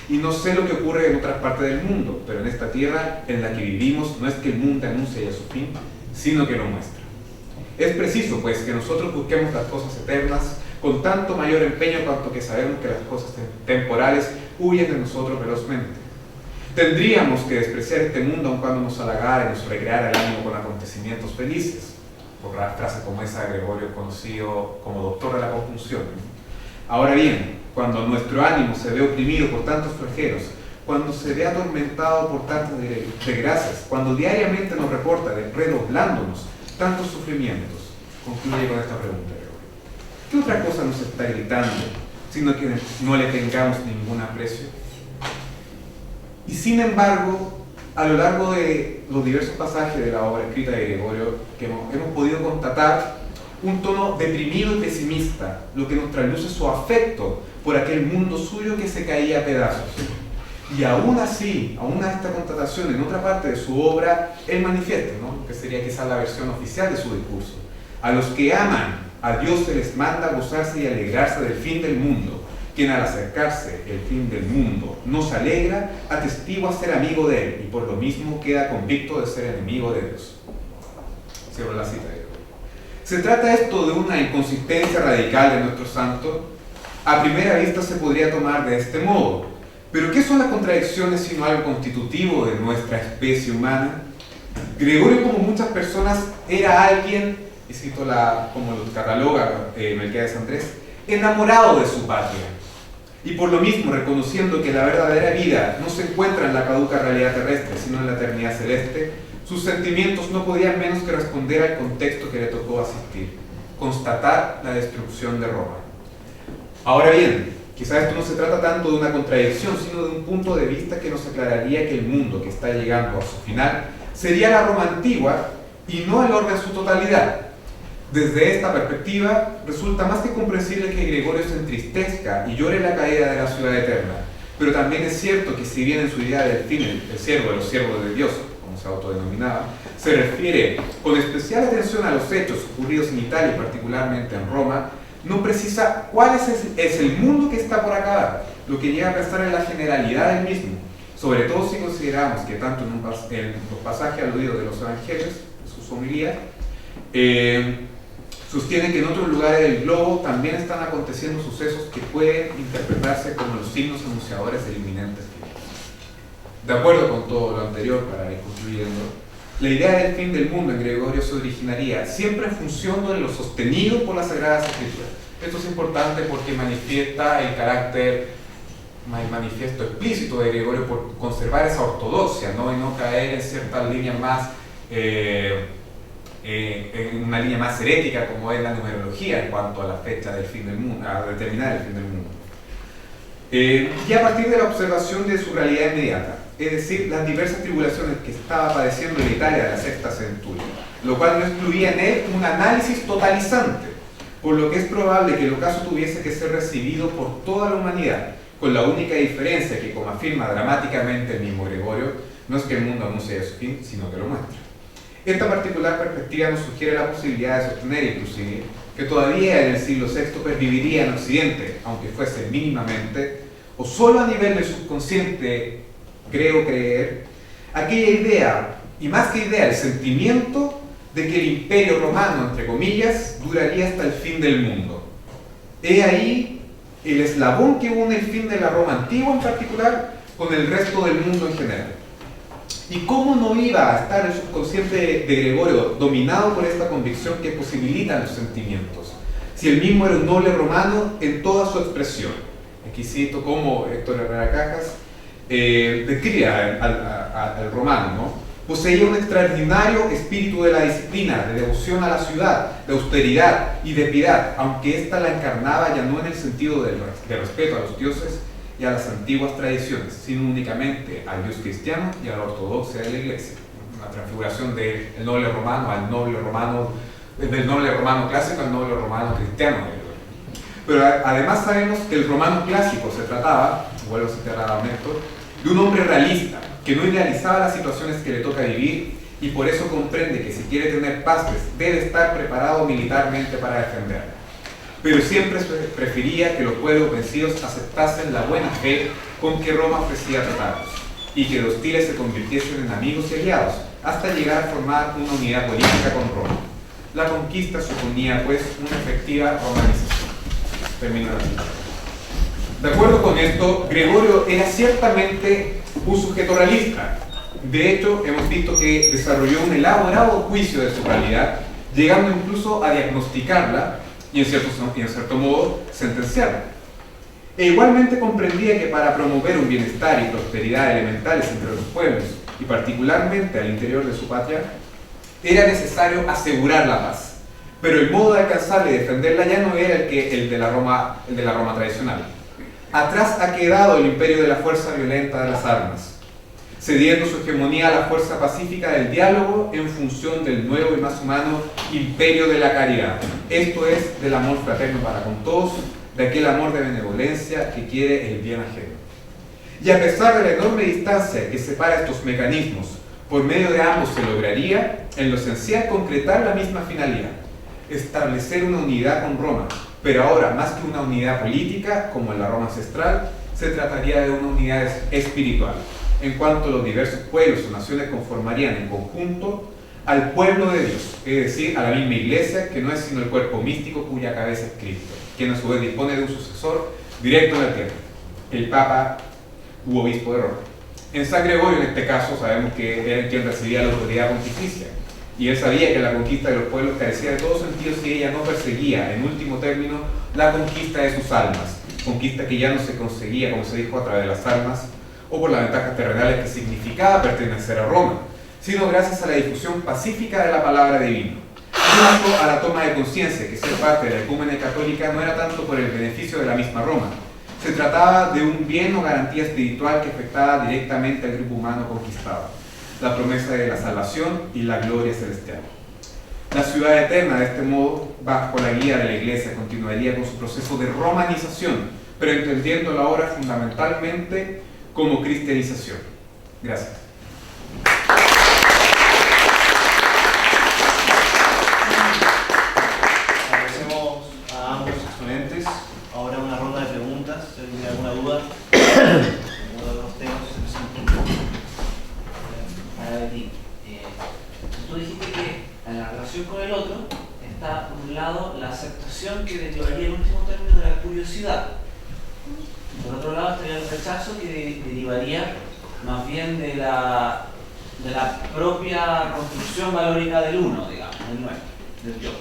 Y no sé lo que ocurre en otras partes del mundo, pero en esta tierra en la que vivimos no es que el mundo anuncie ya su fin, sino que lo muestra. Es preciso, pues, que nosotros busquemos las cosas eternas con tanto mayor empeño cuanto que sabemos que las cosas temporales huyen de nosotros velozmente. Tendríamos que despreciar este mundo aun cuando nos halagara y nos recreara el ánimo con acontecimientos felices, por la frase como esa de Gregorio, conocido como doctor de la conjunción. Ahora bien, cuando nuestro ánimo se ve oprimido por tantos flagelos, cuando se ve atormentado por tantas desgracias, cuando diariamente nos reporta redoblándonos tantos sufrimientos, concluye con esta pregunta: ¿qué otra cosa nos está gritando, sino que no le tengamos ningún aprecio? Y sin embargo, a lo largo de los diversos pasajes de la obra escrita de Gregorio, que hemos podido constatar un tono deprimido y pesimista, lo que nos trasluce su afecto por aquel mundo suyo que se caía a pedazos. Y aún así, aún a esta constatación, en otra parte de su obra, él manifiesta, ¿no?, que sería quizás la versión oficial de su discurso: a los que aman a Dios se les manda gozarse y alegrarse del fin del mundo. Quien al acercarse el fin del mundo no se alegra, atestigua ser amigo de él, y por lo mismo queda convicto de ser enemigo de Dios. Cierro la cita. ¿Se trata esto de una inconsistencia radical de nuestro santo? A primera vista se podría tomar de este modo. ¿Pero qué son las contradicciones sino algo constitutivo de nuestra especie humana? Gregorio, como muchas personas, era alguien, y cito como lo cataloga Melquiades Andrés, enamorado de su patria. Y por lo mismo, reconociendo que la verdadera vida no se encuentra en la caduca realidad terrestre, sino en la eternidad celeste, sus sentimientos no podían menos que responder al contexto que le tocó asistir: constatar la destrucción de Roma. Ahora bien, quizás esto no se trata tanto de una contradicción, sino de un punto de vista que nos aclararía que el mundo que está llegando a su final sería la Roma antigua y no el orbe en su totalidad. Desde esta perspectiva, resulta más que comprensible que Gregorio se entristezca y llore la caída de la ciudad eterna, pero también es cierto que si bien en su idea del fin, el siervo de los siervos de Dios, como se autodenominaba, se refiere con especial atención a los hechos ocurridos en Italia y particularmente en Roma, no precisa cuál es el mundo que está por acabar, lo que llega a pensar en la generalidad del mismo, sobre todo si consideramos que tanto en los pasajes aludidos de los evangelios, de sus homilías, sostiene que en otros lugares del globo también están aconteciendo sucesos que pueden interpretarse como los signos anunciadores del inminente fin. De acuerdo con todo lo anterior, para ir concluyendo, la idea del fin del mundo en Gregorio se originaría siempre en función de lo sostenido por las Sagradas Escrituras. Esto es importante porque manifiesta el carácter manifiesto explícito de Gregorio por conservar esa ortodoxia, ¿no?, y no caer en ciertas líneas más en una línea más herética como es la numerología en cuanto a la fecha del fin del mundo, a determinar el fin del mundo. Y a partir de la observación de su realidad inmediata, es decir, las diversas tribulaciones que estaba padeciendo en Italia de la sexta centuria, lo cual no excluía en él un análisis totalizante, por lo que es probable que el ocaso tuviese que ser recibido por toda la humanidad, con la única diferencia que, como afirma dramáticamente el mismo Gregorio, no es que el mundo anuncie su fin, sino que lo muestra. Esta particular perspectiva nos sugiere la posibilidad de sostener, inclusive, que todavía en el siglo VI perviviría en Occidente, aunque fuese mínimamente, o solo a nivel del subconsciente, creo creer, aquella idea, y más que idea, el sentimiento de que el imperio romano, entre comillas, duraría hasta el fin del mundo. He ahí el eslabón que une el fin de la Roma antigua en particular con el resto del mundo en general. ¿Y cómo no iba a estar el subconsciente de Gregorio dominado por esta convicción que posibilita los sentimientos, si él mismo era un noble romano en toda su expresión? Aquí cito cómo Héctor Herrera Cajas describe al romano, ¿no?, Poseía un extraordinario espíritu de la disciplina, de devoción a la ciudad, de austeridad y de piedad, aunque ésta la encarnaba ya no en el sentido de respeto a los dioses y a las antiguas tradiciones, sino únicamente al Dios cristiano y a la ortodoxia de la Iglesia. Una transfiguración del noble romano al noble romano, del noble romano clásico al noble romano cristiano. Pero además sabemos que el romano clásico se trataba, vuelvo a citar a Néstor, de un hombre realista, que no idealizaba las situaciones que le toca vivir y por eso comprende que si quiere tener paz debe estar preparado militarmente para defenderla. Pero siempre prefería que los pueblos vencidos aceptasen la buena fe con que Roma ofrecía tratados y que los hostiles se convirtiesen en amigos y aliados hasta llegar a formar una unidad política con Roma. La conquista suponía pues una efectiva romanización. Termino la cita. De acuerdo con esto, Gregorio era ciertamente un sujeto realista. De hecho, hemos visto que desarrolló un elaborado juicio de su realidad, llegando incluso a diagnosticarla y en cierto modo sentenciarla. E igualmente comprendía que para promover un bienestar y prosperidad elementales entre los pueblos, y particularmente al interior de su patria, era necesario asegurar la paz. Pero el modo de alcanzarla y defenderla ya no era el de la Roma tradicional. Atrás ha quedado el imperio de la fuerza violenta de las armas, cediendo su hegemonía a la fuerza pacífica del diálogo en función del nuevo y más humano imperio de la caridad. Esto es del amor fraterno para con todos, de aquel amor de benevolencia que quiere el bien ajeno. Y a pesar de la enorme distancia que separa estos mecanismos, por medio de ambos se lograría, en lo esencial, concretar la misma finalidad: establecer una unidad con Roma. Pero ahora, más que una unidad política, como en la Roma ancestral, se trataría de una unidad espiritual, en cuanto los diversos pueblos o naciones conformarían en conjunto al pueblo de Dios, es decir, a la misma iglesia, que no es sino el cuerpo místico cuya cabeza es Cristo, quien a su vez dispone de un sucesor directo en la tierra, el Papa u Obispo de Roma. En San Gregorio, en este caso, sabemos que era quien recibía la autoridad pontificia, y él sabía que la conquista de los pueblos carecía de todo sentido si ella no perseguía, en último término, la conquista de sus almas, conquista que ya no se conseguía, como se dijo, a través de las armas o por las ventajas terrenales que significaba pertenecer a Roma, sino gracias a la difusión pacífica de la palabra divina. Junto a la toma de conciencia que ser parte de la ecúmene católica no era tanto por el beneficio de la misma Roma, se trataba de un bien o garantía espiritual que afectaba directamente al grupo humano conquistado, la promesa de la salvación y la gloria celestial. La ciudad eterna, de este modo, bajo la guía de la Iglesia, continuaría con su proceso de romanización, pero entendiéndola ahora fundamentalmente como cristianización. Gracias. Agradecemos a ambos exponentes. Ahora una ronda de preguntas. Si alguien tiene alguna duda, alguno de los temas se presenta. Para ti, tú dijiste que en la relación con el otro está, por un lado, la aceptación que derivaría en último término de la curiosidad. Por otro lado estaría el rechazo que derivaría más bien de la propia construcción valórica del uno, digamos, del nuestro, del yo.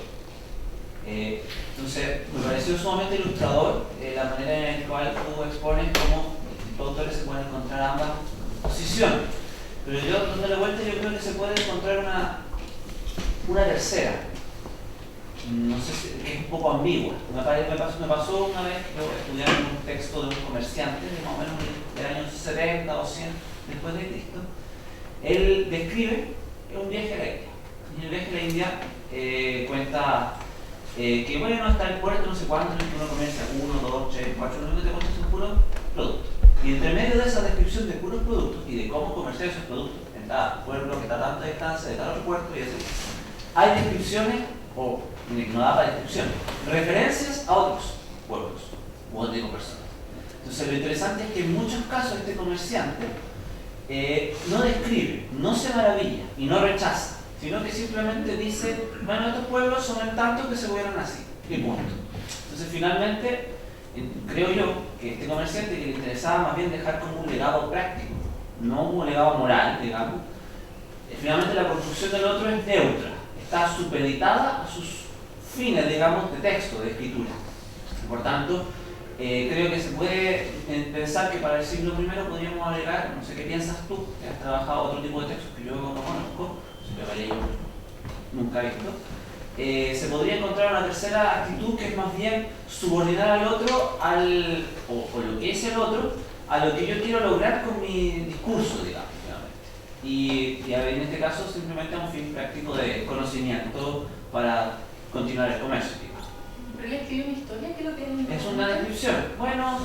Entonces, me pareció sumamente ilustrador la manera en la cual tú expones cómo los autores se pueden encontrar ambas posiciones. Pero yo, dándole vuelta, yo creo que se puede encontrar una tercera. No sé si es un poco ambigua. Me pasó una vez que yo estudiaba un texto de un comerciante de más o menos del año 70 o 100 después de Cristo. Él describe un viaje a la India. Y en el viaje a la India cuenta que bueno, está el puerto, no sé cuánto, uno comercia 1, 2, 3, 4, lo que te cuesta son puros productos. Y entre medio de esa descripción de puros productos y de cómo comerciar esos productos en cada pueblo que está a tanta distancia de tal otro puerto y así, hay descripciones, o no da para descripciones, referencias a otros pueblos u otras personas. Entonces lo interesante es que en muchos casos este comerciante no describe, no se maravilla y no rechaza, sino que simplemente dice, bueno, estos pueblos son el tanto que se hubieran así, y punto. Entonces finalmente creo yo que este comerciante que le interesaba más bien dejar como un legado práctico, no un legado moral, digamos, finalmente la construcción del otro es neutra, está supeditada a sus fines, digamos, de texto, de escritura. Por tanto, creo que se puede pensar que para el siglo I podríamos agregar, no sé qué piensas tú, que has trabajado otro tipo de textos que yo no conozco, nunca visto, se podría encontrar una tercera actitud que es más bien subordinar al otro, o lo que es el otro, a lo que yo quiero lograr con mi discurso, digamos. Y en este caso simplemente a un fin práctico de conocimiento para continuar el comercio. ¿Pero él escribió una historia? ¿Qué es lo que es una descripción. Bueno,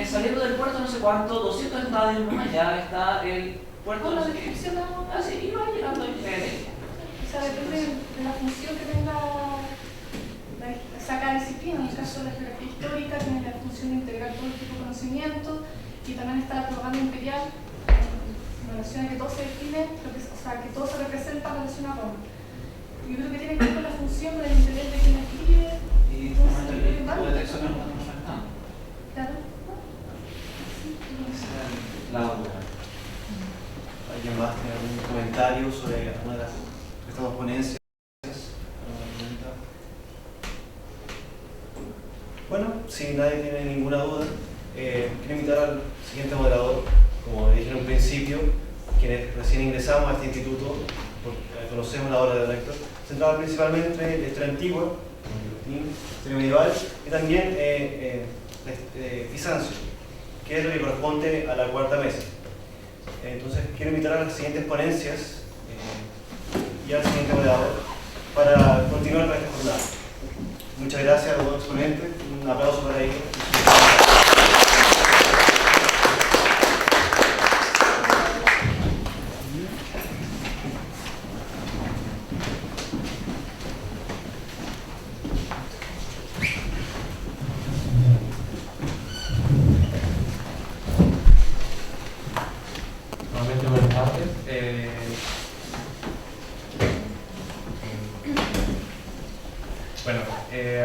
saliendo del puerto no sé cuánto, 200 estadios más allá está el puerto. ¿Con la descripción? Sí, y va llegando el O sea, depende de la función que tenga cada disciplina. En el caso de la geografía histórica tiene la función de integrar todo el tipo de conocimiento, y también está la propaganda imperial en relación a que todo se define, o sea, que todo se representa en relación a Roma. Yo creo que tiene que ver con la función del interés de quien escribe. Y tu texto que nos estamos enfrentando. Claro. La otra. ¿Alguien más tiene algún comentario sobre alguna de estas dos ponencias? Bueno, si nadie tiene ninguna duda, quiero invitar al siguiente moderador. Como dije en un principio, quienes recién ingresamos a este instituto, conocemos la obra de Don Héctor, centrada principalmente en la historia antigua, historia medieval, y también Bizancio, que es lo que corresponde a la cuarta mesa. Entonces quiero invitar a las siguientes ponencias y al siguiente moderador para continuar con esta jornada. Muchas gracias a los dos exponentes, un aplauso para ellos.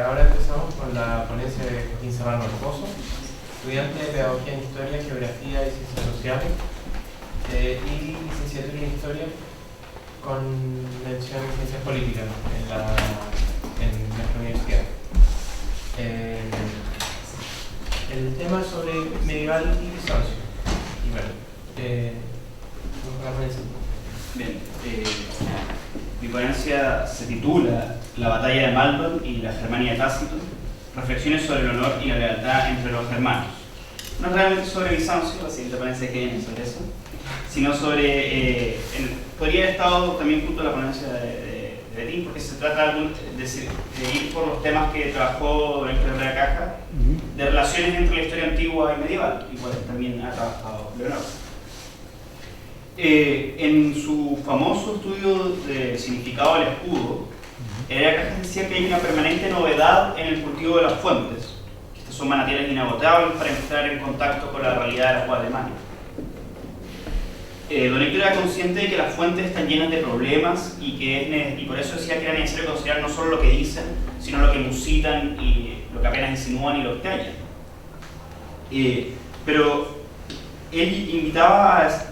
Ahora empezamos con la ponencia de Joaquín Serrano Esposo, estudiante de Pedagogía en Historia, Geografía y Ciencias Sociales, y licenciatura en Historia con mención en Ciencias Políticas en nuestra universidad. El tema es sobre medieval y Bizancio. Y bueno, vamos a la ponencia. Bien, mi ponencia se titula La batalla de Maldon y la Germania de Tácito, reflexiones sobre el honor y la lealtad entre los germanos. No es realmente sobre Bizancio, la siguiente ponencia que viene sobre eso, sino sobre, podría haber estado también junto a la ponencia de Betín, porque se trata de ir por los temas que trabajó Héctor Herrera Caja, de relaciones entre la historia antigua y medieval, igual también ha trabajado Leonardo. En su famoso estudio de significado del escudo, Herrera Cajas decía que hay una permanente novedad en el cultivo de las fuentes, que estas son manantiales inagotables para entrar en contacto con la realidad de la cual Alemania. Don Héctor era consciente de que las fuentes están llenas de problemas y por eso decía que era necesario considerar no solo lo que dicen, sino lo que musitan y lo que apenas insinúan y lo que callan. Pero él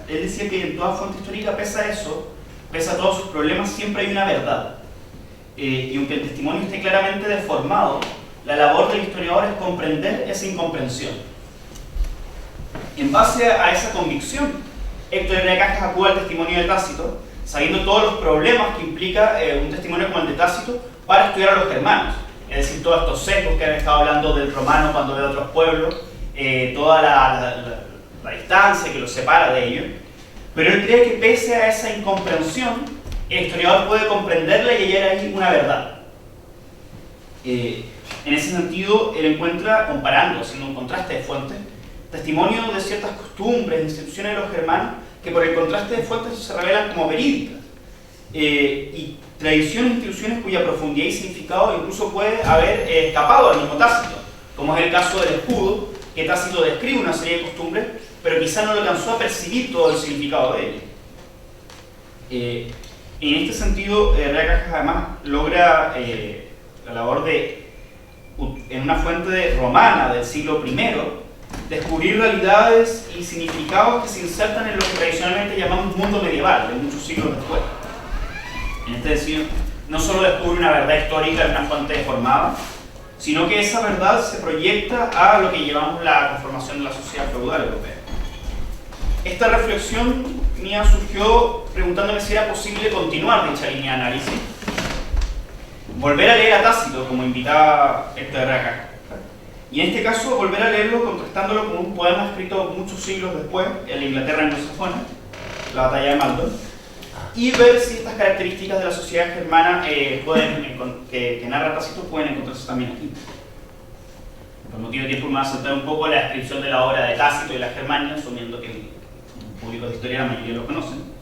decía que en toda fuente histórica, pese a todos sus problemas, siempre hay una verdad. Y aunque el testimonio esté claramente deformado, la labor del historiador es comprender esa incomprensión. En base a esa convicción, Héctor Herrera Cajas acude al testimonio de Tácito, sabiendo todos los problemas que implica un testimonio como el de Tácito para estudiar a los germanos. Es decir, todos estos sesgos que han estado hablando del romano cuando ve a otros pueblos, toda la distancia que los separa de ellos. Pero él cree que pese a esa incomprensión, el historiador puede comprenderla y hallar ahí una verdad. En ese sentido, él encuentra, comparando, haciendo un contraste de fuentes, testimonio de ciertas costumbres, instituciones de los germanos, que por el contraste de fuentes se revelan como verídicas, y tradiciones e instituciones cuya profundidad y significado incluso puede haber escapado al mismo Tácito, como es el caso del escudo, que Tácito describe una serie de costumbres, pero quizá no lo alcanzó a percibir todo el significado de ello. En este sentido, Herrera Cajas además logra la labor de, en una fuente romana del siglo I, descubrir realidades y significados que se insertan en lo que tradicionalmente llamamos mundo medieval, de muchos siglos después. En este sentido, no solo descubre una verdad histórica en una fuente deformada, sino que esa verdad se proyecta a lo que llamamos la conformación de la sociedad feudal europea. Esta reflexión mía surgió preguntándome si era posible continuar dicha línea de análisis, volver a leer a Tácito, como invitaba Héctor Herrera, y en este caso volver a leerlo contrastándolo con un poema escrito muchos siglos después, en la Inglaterra anglosajona, la batalla de Maldon, y ver si estas características de la sociedad germana que narra Tácito pueden encontrarse también aquí. Por motivo de tiempo me voy a saltar un poco la descripción de la obra de Tácito y la Germania, asumiendo que el público de historia la mayoría lo conocen.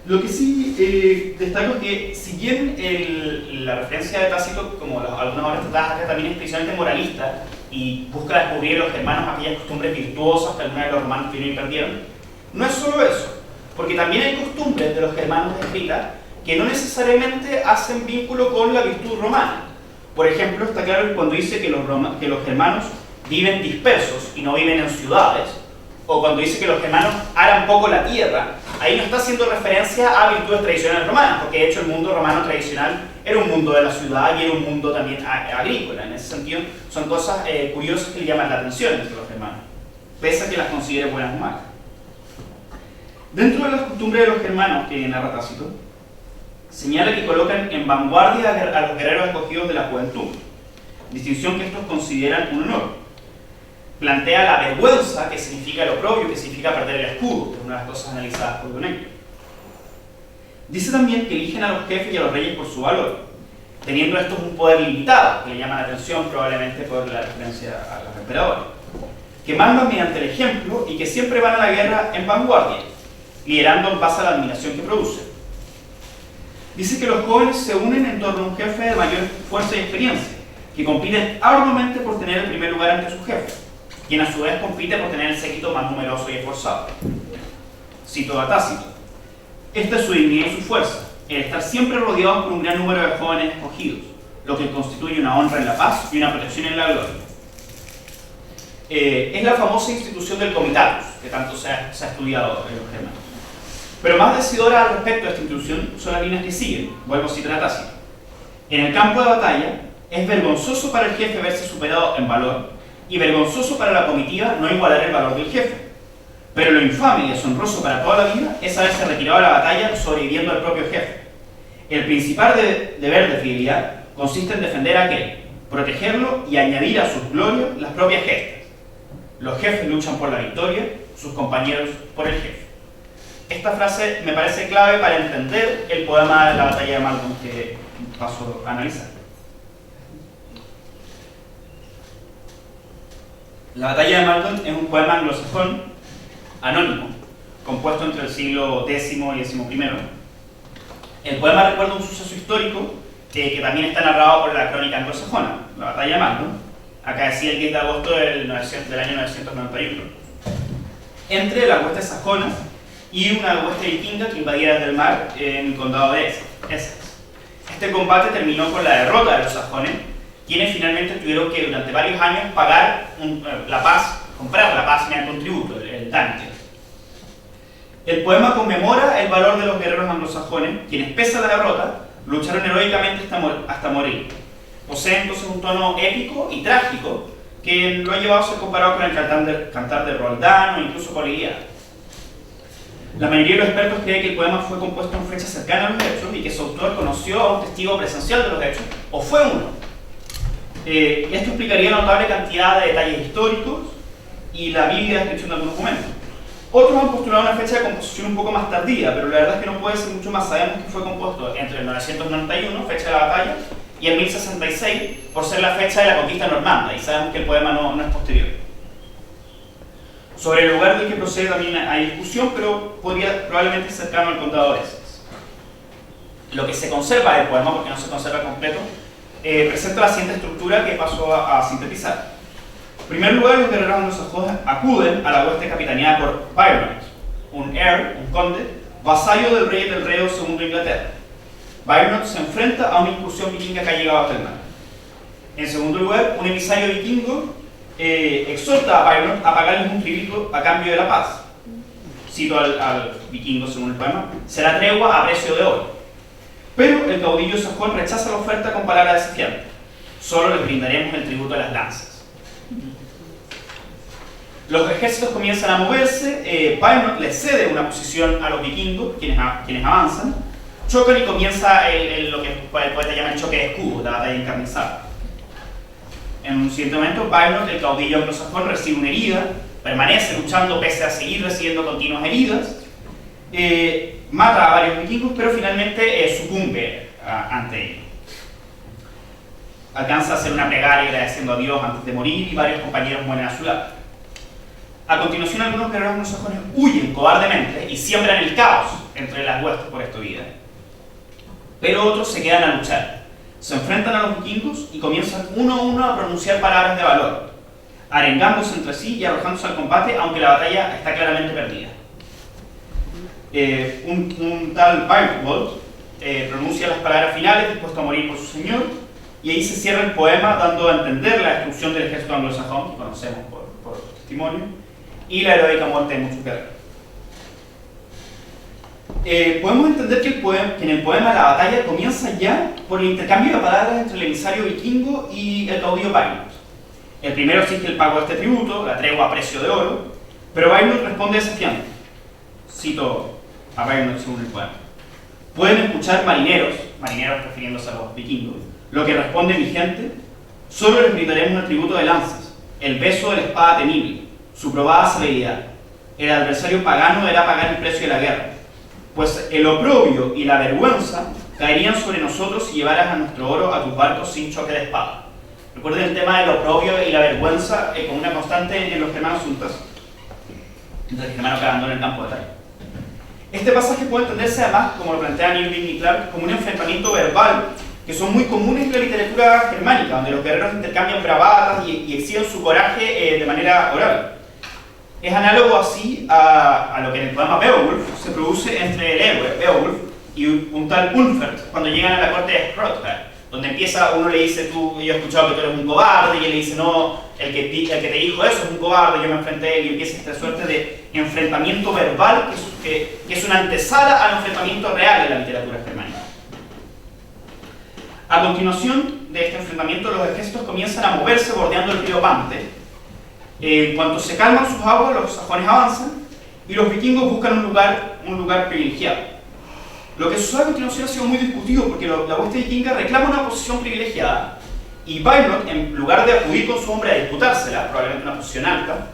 Lo que sí destaco es que, si bien la referencia de Tácito, como algunas obras tratadas acá, también es precisamente moralista y busca descubrir en los germanos aquellas costumbres virtuosas que algunos de los romanos tuvieron y perdieron, no es solo eso, porque también hay costumbres de los germanos descritas que no necesariamente hacen vínculo con la virtud romana. Por ejemplo, está claro que cuando dice que los germanos viven dispersos y no viven en ciudades, o cuando dice que los germanos aran poco la tierra, ahí no está haciendo referencia a virtudes tradicionales romanas, porque de hecho el mundo romano tradicional era un mundo de la ciudad y era un mundo también agrícola. En ese sentido, son cosas curiosas que le llaman la atención entre los germanos, pese a que las considere buenas o malas. Dentro de las costumbres de los germanos que narra Tácito, señala que colocan en vanguardia a los guerreros escogidos de la juventud, distinción que estos consideran un honor. Plantea la vergüenza, que significa el oprobio, que significa perder el escudo, que es una de las cosas analizadas por Donetti. Dice también que eligen a los jefes y a los reyes por su valor, teniendo estos un poder limitado, que le llama la atención probablemente por la referencia a los emperadores, que mandan mediante el ejemplo y que siempre van a la guerra en vanguardia, liderando en base a la admiración que producen. Dice que los jóvenes se unen en torno a un jefe de mayor fuerza y experiencia, que compiten arduamente por tener el primer lugar ante sus jefes, quien a su vez compite por tener el séquito más numeroso y esforzado. Cito a Tácito: esta es su dignidad y su fuerza, el estar siempre rodeados por un gran número de jóvenes escogidos, lo que constituye una honra en la paz y una protección en la gloria. Es la famosa institución del comitatus, que tanto se ha estudiado en los germanos. Pero más decidora al respecto de esta institución son las líneas que siguen. Vuelvo a citar a Tácito: en el campo de batalla es vergonzoso para el jefe verse superado en valor, y vergonzoso para la comitiva no igualar el valor del jefe. Pero lo infame y deshonroso para toda la vida es haberse retirado de la batalla sobreviviendo al propio jefe. El principal deber de fidelidad consiste en defender a aquel, protegerlo y añadir a sus glorias las propias gestas. Los jefes luchan por la victoria, sus compañeros por el jefe. Esta frase me parece clave para entender el poema de la batalla de Maldon que paso a analizar. La batalla de Maldon es un poema anglosajón anónimo, compuesto entre el siglo X y XI. El poema recuerda un suceso histórico que también está narrado por la crónica anglosajona, la batalla de Maldon, acaecida el 10 de agosto del año 991, entre las huestes sajonas y una hueste vikinga que invadía desde el mar en el condado de Essex. Este combate terminó con la derrota de los sajones, quienes finalmente tuvieron que durante varios años pagar la paz, comprar la paz mediante un tributo, el Danke. El poema conmemora el valor de los guerreros anglosajones, quienes pese a la derrota, lucharon heroicamente hasta morir. Posee entonces un tono épico y trágico que lo ha llevado a ser comparado con el cantar de Roldán o incluso por Ilíada. La mayoría de los expertos cree que el poema fue compuesto en fecha cercana a los hechos y que su autor conoció a un testigo presencial de los hechos, o fue uno. Esto explicaría la notable cantidad de detalles históricos y la vívida descripción de algunos documentos. Otros han postulado una fecha de composición un poco más tardía, pero la verdad es que no puede ser mucho más. Sabemos que fue compuesto entre el 991, fecha de la batalla, y el 1066, por ser la fecha de la conquista normanda, y sabemos que el poema no es posterior. Sobre el lugar del que procede también hay discusión, pero podría probablemente ser cercano al condado de Essex. Lo que se conserva del poema, porque no se conserva completo, presenta la siguiente estructura que paso a sintetizar. En primer lugar, los guerreros anglosajones acuden a la hueste capitaneada por Byrne, un earl, un conde, vasallo del rey II de Inglaterra. Byrne se enfrenta a una incursión vikinga que ha llegado hasta el mar. En segundo lugar, un emisario vikingo exhorta a Byrne a pagarles un tributo a cambio de la paz. Cito al vikingo según el poema: será tregua a precio de oro. Pero el caudillo sajón rechaza la oferta con palabras desafiantes: solo les brindaremos el tributo de las lanzas. Los ejércitos comienzan a moverse, Byrne le cede una posición a los vikingos, quienes avanzan, chocan y comienza lo que el poeta llama el choque de escudos, la batalla encarnizada. En un siguiente momento, Byrne, el caudillo anglosajón, recibe una herida, permanece luchando pese a seguir recibiendo continuas heridas, mata a varios vikingos, pero finalmente sucumbe ante ellos. Alcanza a hacer una plegaria agradeciendo a Dios antes de morir y varios compañeros mueren a su lado. A continuación, algunos guerreros anglosajones huyen cobardemente y siembran el caos entre las huestes por esta vida. Pero otros se quedan a luchar. Se enfrentan a los vikingos y comienzan uno a uno a pronunciar palabras de valor, arengándose entre sí y arrojándose al combate, aunque la batalla está claramente perdida. Un tal Beowulf pronuncia las palabras finales, dispuesto a morir por su señor, y ahí se cierra el poema dando a entender la destrucción del ejército anglosajón, que conocemos por testimonio, y la heroica muerte de muchos guerreros. Podemos entender que en el poema la batalla comienza ya por el intercambio de palabras entre el emisario vikingo y el caudillo Beowulf. El primero exige el pago de este tributo, la tregua a precio de oro, pero Beowulf responde desafiando. Cito a Beowulf según el poema. Pueden escuchar marineros refiriéndose a los vikingos, lo que responde mi gente, solo les brindaremos el tributo de lanzas, el beso de la espada temible, su probada severidad. El adversario pagano deberá pagar el precio de la guerra, pues el oprobio y la vergüenza caerían sobre nosotros si llevaras a nuestro oro a tus barcos sin choque de espada. Recuerden el tema del oprobio y la vergüenza como una constante en los germanos ultras, entre los germanos que abandonan el campo de batalla. Este pasaje puede entenderse además, como lo plantean Irving y Clark, como un enfrentamiento verbal que son muy comunes en la literatura germánica, donde los guerreros intercambian bravatas y exhiben su coraje de manera oral. Es análogo así a lo que en el poema Beowulf se produce entre el héroe Beowulf y un tal Unfert cuando llegan a la corte de Hrothgar, donde empieza, uno le dice, yo he escuchado que tú eres un cobarde, y él le dice, no, el que te dijo eso es un cobarde, yo me enfrenté a él, y empieza esta suerte de enfrentamiento verbal que es una antesala al enfrentamiento real de la literatura germánica. A continuación de este enfrentamiento, los ejércitos comienzan a moverse bordeando el río Pante. En cuanto se calman sus aguas, los sajones avanzan y los vikingos buscan un lugar privilegiado. Lo que sucede a continuación ha sido muy discutido porque la hueste vikinga reclama una posición privilegiada y Beowulf, en lugar de acudir con su hombre a disputársela, probablemente una posición alta,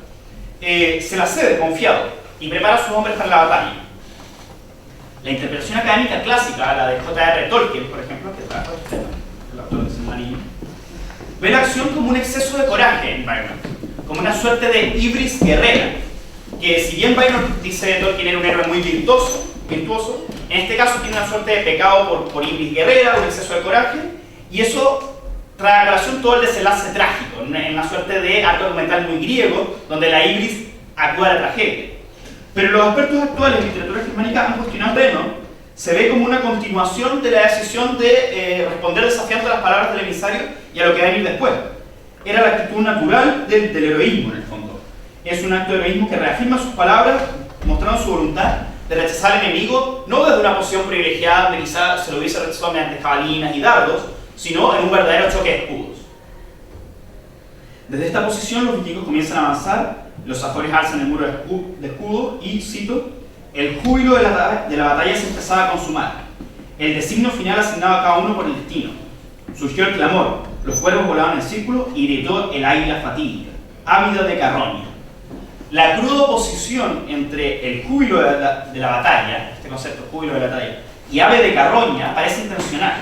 se la cede confiado y prepara a sus hombres para la batalla. La interpretación académica clásica, la de J.R. Tolkien, por ejemplo, que trajo este tema, el autor de Silmarillion, ve la acción como un exceso de coraje en Beowulf, como una suerte de ibris guerrera, que si bien Beowulf dice Tolkien era un héroe muy virtuoso, en este caso tiene una suerte de pecado por ibris guerrera, un exceso de coraje, y eso trae a colación todo el desenlace trágico, en una suerte de arco argumental muy griego, donde la ibris actúa a la tragedia. Pero los expertos actuales en literatura germánica han cuestionado el tema. Se ve como una continuación de la decisión de responder desafiando a las palabras del emisario y a lo que va a venir después. Era la actitud natural del heroísmo, en el fondo. Es un acto de heroísmo que reafirma sus palabras, mostrando su voluntad de rechazar al enemigo, no desde una posición privilegiada donde quizás se lo hubiese rechazado mediante jabalinas y dardos, sino en un verdadero choque de escudos. Desde esta posición los vikingos comienzan a avanzar, los sajones alzan el muro de escudo y, cito, el júbilo de la batalla se empezaba a consumar, el designio final asignado a cada uno por el destino. Surgió el clamor, los cuervos volaban en círculo y gritó el águila fatídica, ávida de carroña. La cruda oposición entre el júbilo de la batalla, este concepto, júbilo de la batalla, y ave de carroña parece intencional.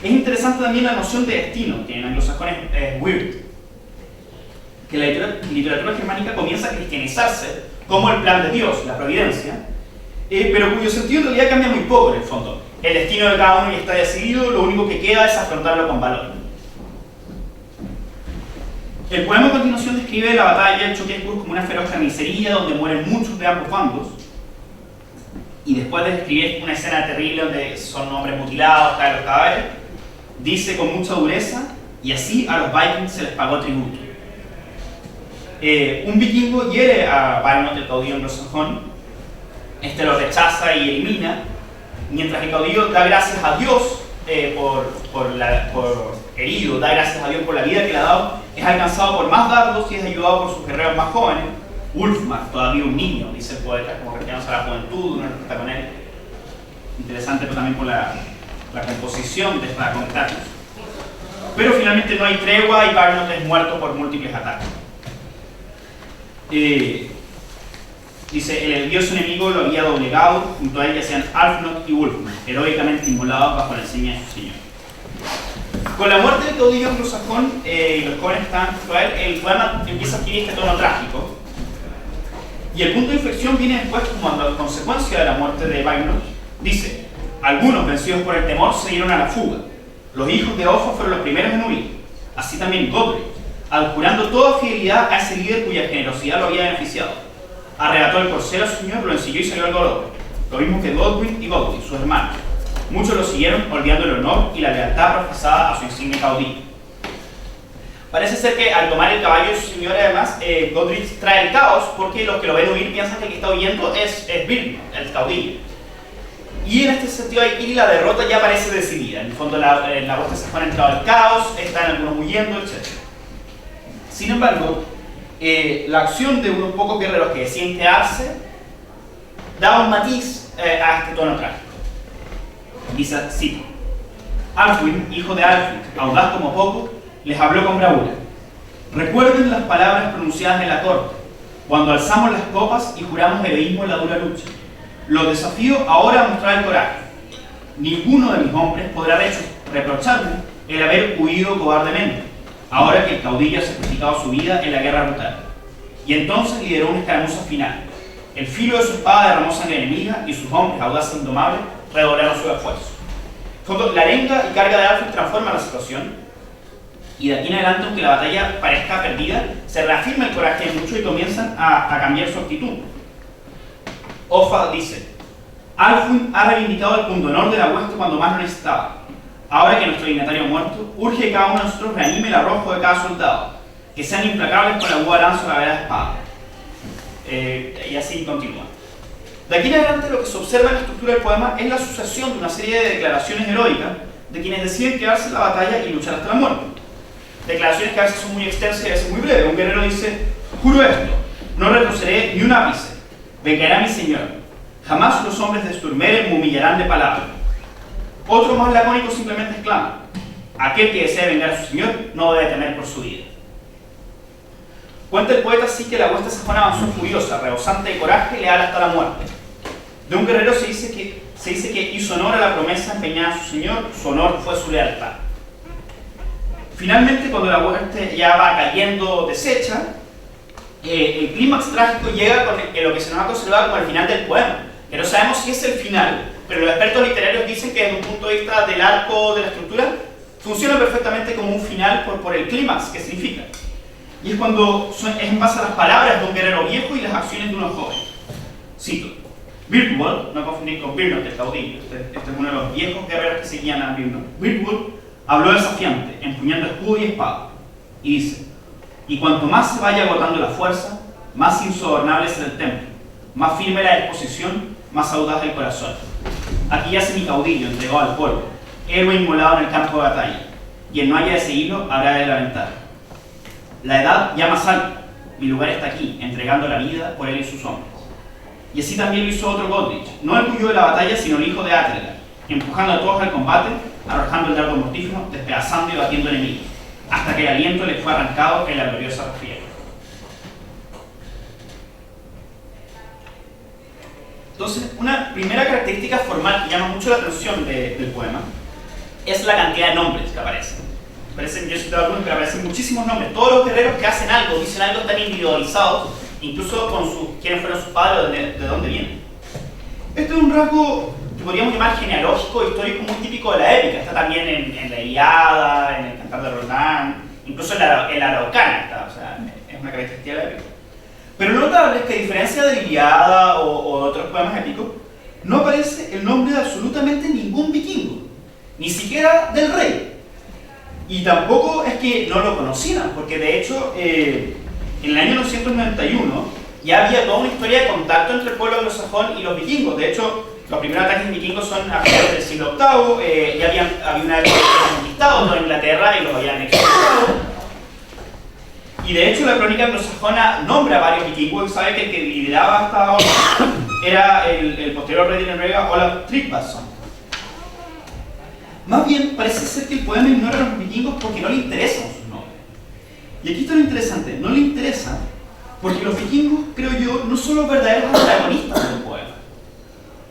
Es interesante también la noción de destino, que en anglosajones es weird, que la literatura germánica comienza a cristianizarse como el plan de Dios, la providencia, pero cuyo sentido en realidad cambia muy poco en el fondo. El destino de cada uno ya está decidido, lo único que queda es afrontarlo con valor. El poema a continuación describe la batalla del choque de escudos como una feroz carnicería donde mueren muchos de ambos bandos, y después de describir una escena terrible donde son hombres mutilados, caen los cadáveres, dice con mucha dureza, y así a los vikings se les pagó tributo. Un vikingo hiere a Beowulf, el caudillo anglosajón, este lo rechaza y elimina, mientras el caudillo da gracias a Dios por herido, da gracias a Dios por la vida que le ha dado, es alcanzado por más dardos y es ayudado por sus guerreros más jóvenes. Wulfmar, todavía un niño, dice el poeta, como refiriéndose a la juventud, uno está con él, interesante también por la composición de esta Contagios. Pero finalmente no hay tregua y Barnott es muerto por múltiples ataques. Dice, el dios enemigo lo había doblegado, junto a él yacían Alfnot y Wulfman, heroicamente inmolados bajo la enseña de su señor. Con la muerte del caudillo anglosajón y los jóvenes están junto a él, el poema empieza a adquirir este tono trágico. Y el punto de inflexión viene después cuando, a consecuencia de la muerte de Barnott, dice, algunos vencidos por el temor se dieron a la fuga. Los hijos de Offa fueron los primeros en huir. Así también Godric, adjurando toda fidelidad a ese líder cuya generosidad lo había beneficiado. Arrebató el corcel a su señor, lo ensilló y salió al galope. Lo mismo que Godwin y Godwin, sus hermanos. Muchos lo siguieron, olvidando el honor y la lealtad profesada a su insigne caudillo. Parece ser que al tomar el caballo de su señor, además, Godric trae el caos, porque los que lo ven huir piensan que el que está huyendo es Birnir, el caudillo. Y en este sentido aquí la derrota ya parece decidida. En el fondo la hueste sajona ha entrado al caos, están algunos huyendo, etc. Sin embargo, la acción de unos pocos guerreros que deciden quedarse da un matiz a este tono trágico. Dice, cito, Alfwin, hijo de Alfric, audaz como poco, les habló con bravura. Recuerden las palabras pronunciadas en la corte, cuando alzamos las copas y juramos heroísmo en la dura lucha. Los desafío ahora a mostrar el coraje. Ninguno de mis hombres podrá reprocharme el haber huido cobardemente, ahora que el caudillo ha sacrificado su vida en la guerra brutal. Y entonces lideró una escaramuza final. El filo de su espada derramó sangre enemiga y sus hombres, audaces e indomables, redoblaron su esfuerzo. La arenga y carga de Alfred transforma la situación, y de aquí en adelante, aunque la batalla parezca perdida, se reafirma el coraje de muchos y comienzan a cambiar su actitud. Offa dice, Alfwin ha reivindicado el pundonor de la hueste cuando más lo necesitaba. Ahora que nuestro dignatario ha muerto, urge que cada uno de nosotros reanime el arrojo de cada soldado, que sean implacables con la aguda lanza o la vera espada. Y así continúa. De aquí en adelante lo que se observa en la estructura del poema es la sucesión de una serie de declaraciones heroicas de quienes deciden quedarse en la batalla y luchar hasta la muerte. Declaraciones que a veces son muy extensas y a veces muy breves. Un guerrero dice, juro esto, no retrocederé ni un ápice, vengará mi señor, jamás los hombres de Sturmeren me humillarán de palabra. Otro más lacónico simplemente exclama, aquel que desee vengar a su señor no debe temer por su vida. Cuenta el poeta así que la hueste sajona avanzó furiosa, rebosante de coraje, leal hasta la muerte. De un guerrero se dice que hizo honor a la promesa empeñada a su señor, su honor fue su lealtad. Finalmente, cuando la hueste ya va cayendo deshecha, el clímax trágico llega con lo que se nos ha conservado como el final del poema, que no sabemos si es el final, pero los expertos literarios dicen que desde un punto de vista del arco de la estructura funciona perfectamente como un final por el clímax que significa. Y es cuando es en base a las palabras de un guerrero viejo y las acciones de unos jóvenes. Cito, Birtwald, no confundir con Birnot, el caudillo, este es uno de los viejos guerreros que seguían a Birnot. Birtwald habló desafiante, empuñando escudo y espada, y dice, y cuanto más se vaya agotando la fuerza, más insobornable será el templo, más firme la disposición, más audaz el corazón. Aquí yace mi caudillo, entregado al polvo, héroe inmolado en el campo de batalla, y el no haya de seguirlo habrá de lamentar. La edad ya más alta, mi lugar está aquí, entregando la vida por él y sus hombres. Y así también lo hizo otro Godric, no el cuyo de la batalla, sino el hijo de Athelgar, empujando a todos al combate, arrojando el dardo mortífero, despedazando y batiendo enemigos, hasta que el aliento le fue arrancado en la gloriosa refriega. Entonces, una primera característica formal que llama mucho la atención del poema es la cantidad de nombres que aparecen. Yo he citado algunos, pero aparecen muchísimos nombres. Todos los guerreros que hacen algo, dicen algo, están individualizados, incluso con quiénes fueron sus padres o de dónde vienen. Este es un rasgo que podríamos llamar genealógico, histórico, muy típico de la épica. Está también en la Ilíada, en el Cantar de Roldán, incluso en la Araucana está, o sea, es una característica de la épica. Pero lo notable es que, a diferencia de la Ilíada o de otros poemas épicos, no aparece el nombre de absolutamente ningún vikingo, ni siquiera del rey. Y tampoco es que no lo conocieran, porque de hecho, en el año 991 ya había toda una historia de contacto entre el pueblo anglosajón y los vikingos. De hecho, los primeros ataques vikingos son a finales del siglo VIII, ya había una época que habían conquistado toda Inglaterra y los habían exiliado. Y de hecho la crónica anglosajona nombra a varios vikingos y sabe que el que lideraba hasta ahora era el posterior rey de Noruega, Olaf Tryggvason, Más bien, parece ser que el poema ignora a los vikingos porque no le interesan sus nombres. Y aquí está lo interesante, no le interesa porque los vikingos, creo yo, no son los verdaderos protagonistas del poema.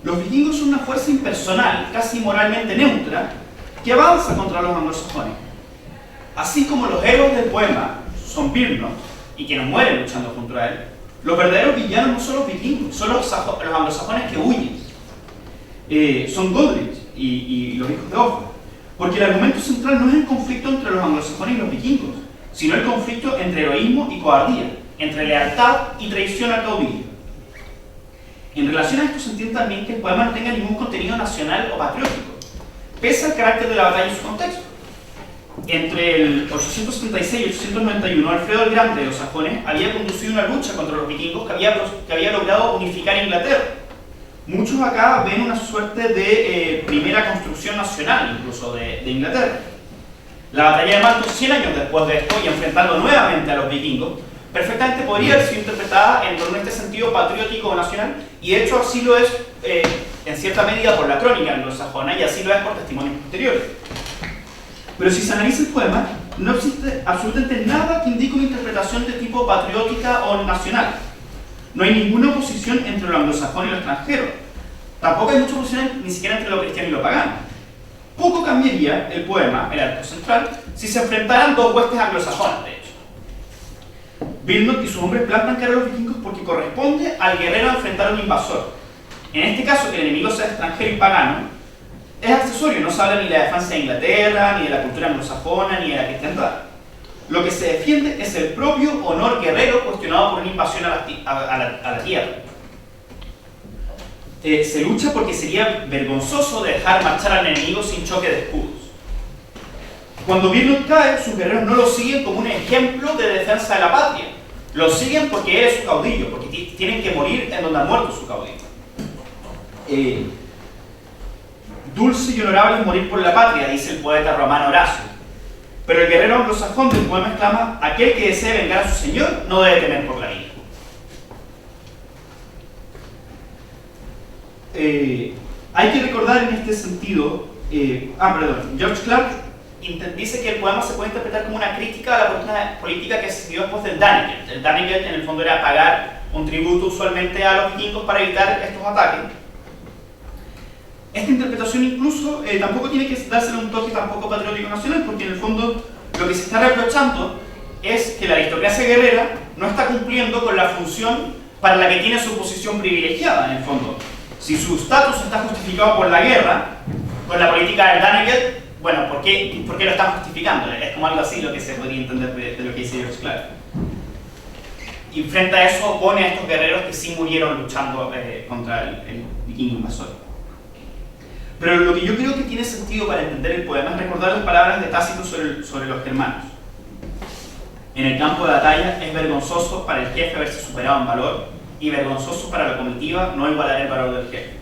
Los vikingos son una fuerza impersonal, casi moralmente neutra, que avanza contra los anglosajones. Así como los héroes del poema son Birnot y quienes mueren luchando contra él, los verdaderos villanos no son los vikingos, son los anglosajones que huyen. Son Godrich y los hijos de Offa. Porque el argumento central no es el conflicto entre los anglosajones y los vikingos, sino el conflicto entre heroísmo y cobardía, entre lealtad y traición al caudillo. En relación a esto se entiende también que el poema no tenga ningún contenido nacional o patriótico, pese al carácter de la batalla y su contexto. Entre el 876 y 891, Alfredo el Grande de los sajones había conducido una lucha contra los vikingos que había logrado unificar Inglaterra. Muchos acá ven una suerte de primera construcción nacional, incluso, de Inglaterra. La batalla de Malta, 100 años después de esto, y enfrentando nuevamente a los vikingos, perfectamente podría haber sido interpretada en este sentido patriótico o nacional, y de hecho así lo es en cierta medida por la crónica anglosajona, y así lo es por testimonios posteriores. Pero si se analiza el poema, no existe absolutamente nada que indique una interpretación de tipo patriótica o nacional. No hay ninguna oposición entre lo anglosajón y lo extranjero. Tampoco hay mucha oposición ni siquiera entre lo cristiano y lo pagano. Poco cambiaría el poema, el arco central, si se enfrentaran dos huestes anglosajonas, de hecho. Birnot y sus hombres plantan cara a los vikingos porque corresponde al guerrero a enfrentar a un invasor. En este caso, que el enemigo sea extranjero y pagano, es accesorio, no se habla ni de la defensa de Inglaterra, ni de la cultura anglosajona, ni de la cristiandad. Lo que se defiende es el propio honor guerrero cuestionado por una invasión a la tierra. Se lucha porque sería vergonzoso dejar marchar al enemigo sin choque de escudos. Cuando Birnot cae, sus guerreros no lo siguen como un ejemplo de defensa de la patria. Lo siguen porque él es su caudillo, porque tienen que morir en donde ha muerto su caudillo. Dulce y honorable es morir por la patria, dice el poeta romano Horacio. Pero el guerrero anglosajón del poema exclama: aquel que desee vengar a su señor no debe temer por la vida. Hay que recordar en este sentido, George Clark dice que el poema se puede interpretar como una crítica a la política que se siguió después del Danegeld. El Danegeld en el fondo era pagar un tributo usualmente a los vikingos para evitar estos ataques. Esta interpretación incluso tampoco tiene que dársele un toque tampoco patriótico nacional, porque en el fondo lo que se está reprochando es que la aristocracia guerrera no está cumpliendo con la función para la que tiene su posición privilegiada, en el fondo. Si su estatus está justificado por la guerra, con la política del Danegeld, bueno, ¿por qué lo están justificando? Es como algo así lo que se podría entender de lo que dice George Clark. Y frente a eso pone a estos guerreros que sí murieron luchando contra el vikingo invasor. Pero lo que yo creo que tiene sentido para entender el poema es recordar las palabras de Tácito sobre los germanos. En el campo de batalla es vergonzoso para el jefe haberse superado en valor y vergonzoso para la comitiva no igualar el valor del jefe.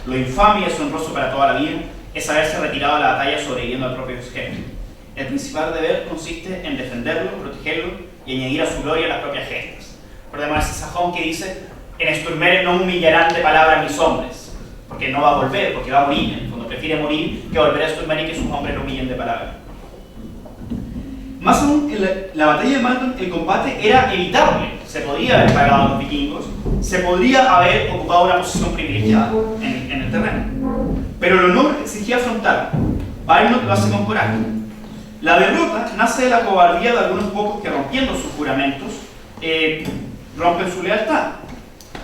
Lo infame y deshonroso para toda la vida es haberse retirado de la batalla sobreviviendo al propio jefe. El principal deber consiste en defenderlo, protegerlo y añadir a su gloria las propias gestas. Por demás, ese sajón que dice: en Sturmere no humillarán de palabra a mis hombres, porque no va a volver, porque va a morir. En el fondo prefiere morir que volver a Sturmere y que sus hombres lo humillen de palabra. Más aún, en la batalla de Malton el combate era evitable. Se podría haber pagado a los vikingos, se podría haber ocupado una posición privilegiada en el terreno. Pero el honor exigía afrontar. Birnot lo hace con coraje. La derrota nace de la cobardía de algunos pocos que, rompiendo sus juramentos, rompen su lealtad.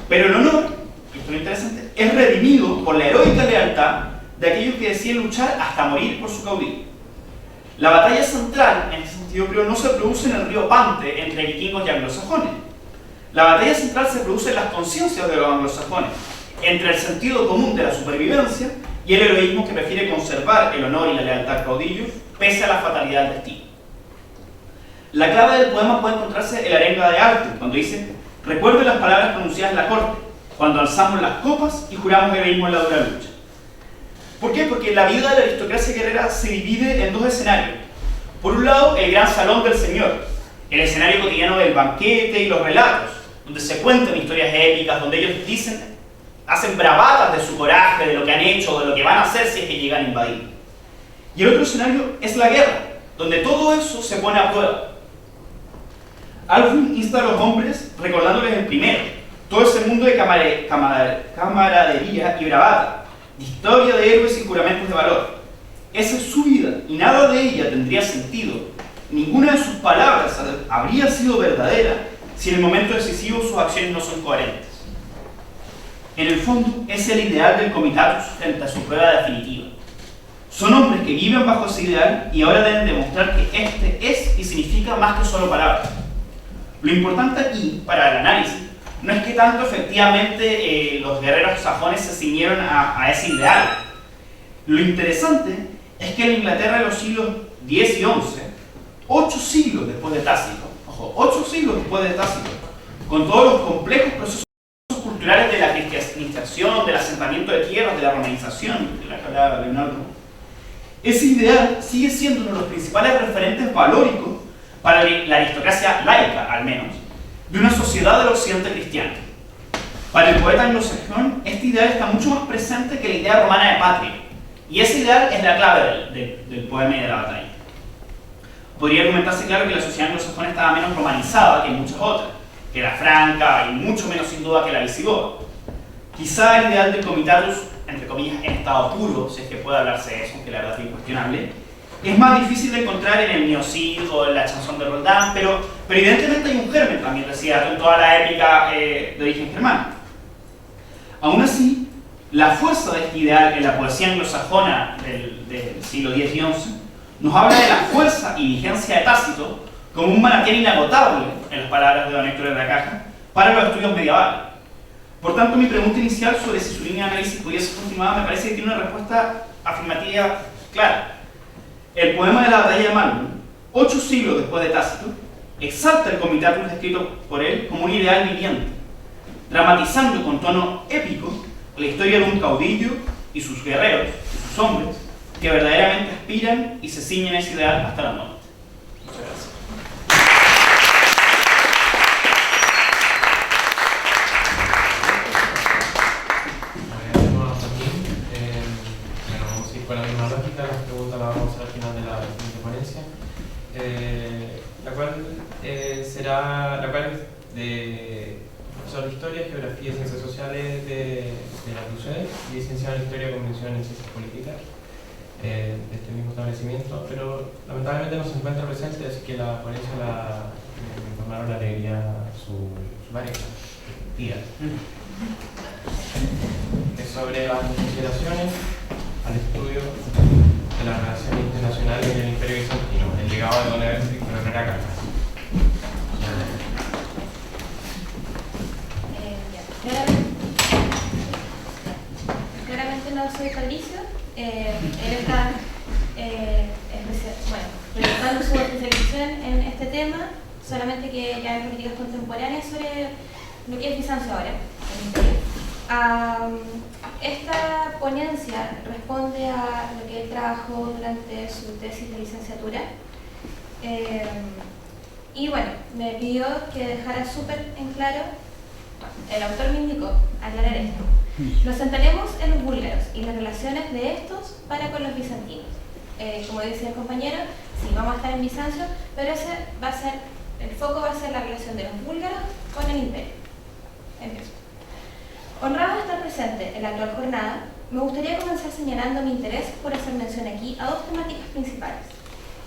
Pero el honor, y esto es lo interesante, es redimido por la heroica lealtad de aquellos que deciden luchar hasta morir por su caudillo. La batalla central, en este sentido creo, no se produce en el río Pante entre vikingos y anglosajones. La batalla central se produce en las conciencias de los anglosajones, entre el sentido común de la supervivencia y el heroísmo que prefiere conservar el honor y la lealtad al caudillo, pese a la fatalidad del destino. La clave del poema puede encontrarse en la arenga de Arthur, cuando dice: recuerde las palabras pronunciadas en la corte, cuando alzamos las copas y juramos heroísmo en la dura lucha. ¿Por qué? Porque la vida de la aristocracia guerrera se divide en dos escenarios. Por un lado, el gran salón del señor, el escenario cotidiano del banquete y los relatos, donde se cuentan historias épicas, donde ellos hacen bravatas de su coraje, de lo que han hecho, de lo que van a hacer si es que llegan a invadir. Y el otro escenario es la guerra, donde todo eso se pone a prueba. Alfred insta a los hombres recordándoles el primero, todo ese mundo de camaradería y bravata, de historia de héroes y juramentos de valor. Esa es su vida y nada de ella tendría sentido. Ninguna de sus palabras habría sido verdadera si en el momento decisivo sus acciones no son coherentes. En el fondo, es el ideal del comitatus frente a su prueba definitiva. Son hombres que viven bajo ese ideal y ahora deben demostrar que este es y significa más que solo palabras. Lo importante aquí, para el análisis, no es que tanto efectivamente los guerreros sajones se ciñeron a ese ideal. Lo interesante es que en Inglaterra de los siglos X y XI, 8 siglos después de Tácito, ojo, 8 siglos después de Tácito, con todos los complejos procesos culturales de la cristianización, del asentamiento de tierras, de la romanización, de la que hablaba Leonardo, ese ideal sigue siendo uno de los principales referentes valóricos para la aristocracia laica, al menos, de una sociedad del occidente cristiano. Para el poeta anglosajón, este ideal está mucho más presente que la idea romana de patria, y ese ideal es la clave del poema y de la batalla. Podría argumentarse, claro, que la sociedad anglosajona estaba menos romanizada que muchas otras, que la franca y mucho menos sin duda que la visigoda. Quizá el ideal del comitatus, entre comillas, en estado puro, si es que puede hablarse de eso, aunque la verdad es incuestionable, es más difícil de encontrar en el Miocid o en la chanson de Roldán, pero evidentemente hay un germen también, decía, en toda la épica de origen germano. Aún así, la fuerza de este ideal en la poesía anglosajona del siglo X y XI nos habla de la fuerza y vigencia de Tácito como un manantial inagotable, en las palabras de don Héctor de la Caja, para los estudios medievales. Por tanto, mi pregunta inicial sobre si su línea de análisis podía ser continuada me parece que tiene una respuesta afirmativa clara. El poema de la batalla de Malmö, 8 siglos después de Tácito, exalta el comitatus descrito por él como un ideal viviente, dramatizando con tono épico la historia de un caudillo y sus guerreros, y sus hombres, que verdaderamente aspiran y se ciñen a ese ideal hasta la muerte. Muchas gracias. Vamos a ir con la misma lógica, las preguntas las vamos a hacer al final de la siguiente ponencia, la cual es de profesor de Historia, Geografía y Ciencias Sociales de la UCD y licenciado en Historia y Convención en Ciencias Políticas de este mismo establecimiento, pero lamentablemente no se encuentra presente, así que la ponencia me informaron la alegría su pareja, tía. Es sobre las consideraciones al estudio de las relaciones internacionales en el Imperio Bizantino, el legado de Don Herrera Cajas. Claramente no soy Fabricio, él está realizando su especialización en este tema, solamente que ya en políticas contemporáneas sobre lo que es Bizancio ahora. Esta ponencia responde a lo que él trabajó durante su tesis de licenciatura. Y bueno, me pidió que dejara súper en claro, el autor me indicó aclarar esto. Nos centraremos en los búlgaros y las relaciones de estos para con los bizantinos. Como decía el compañero, sí, vamos a estar en Bizancio, pero ese va a ser, el foco va a ser la relación de los búlgaros con el imperio. Empiezo. Honrado de estar presente en la actual jornada, me gustaría comenzar señalando mi interés por hacer mención aquí a dos temáticas principales.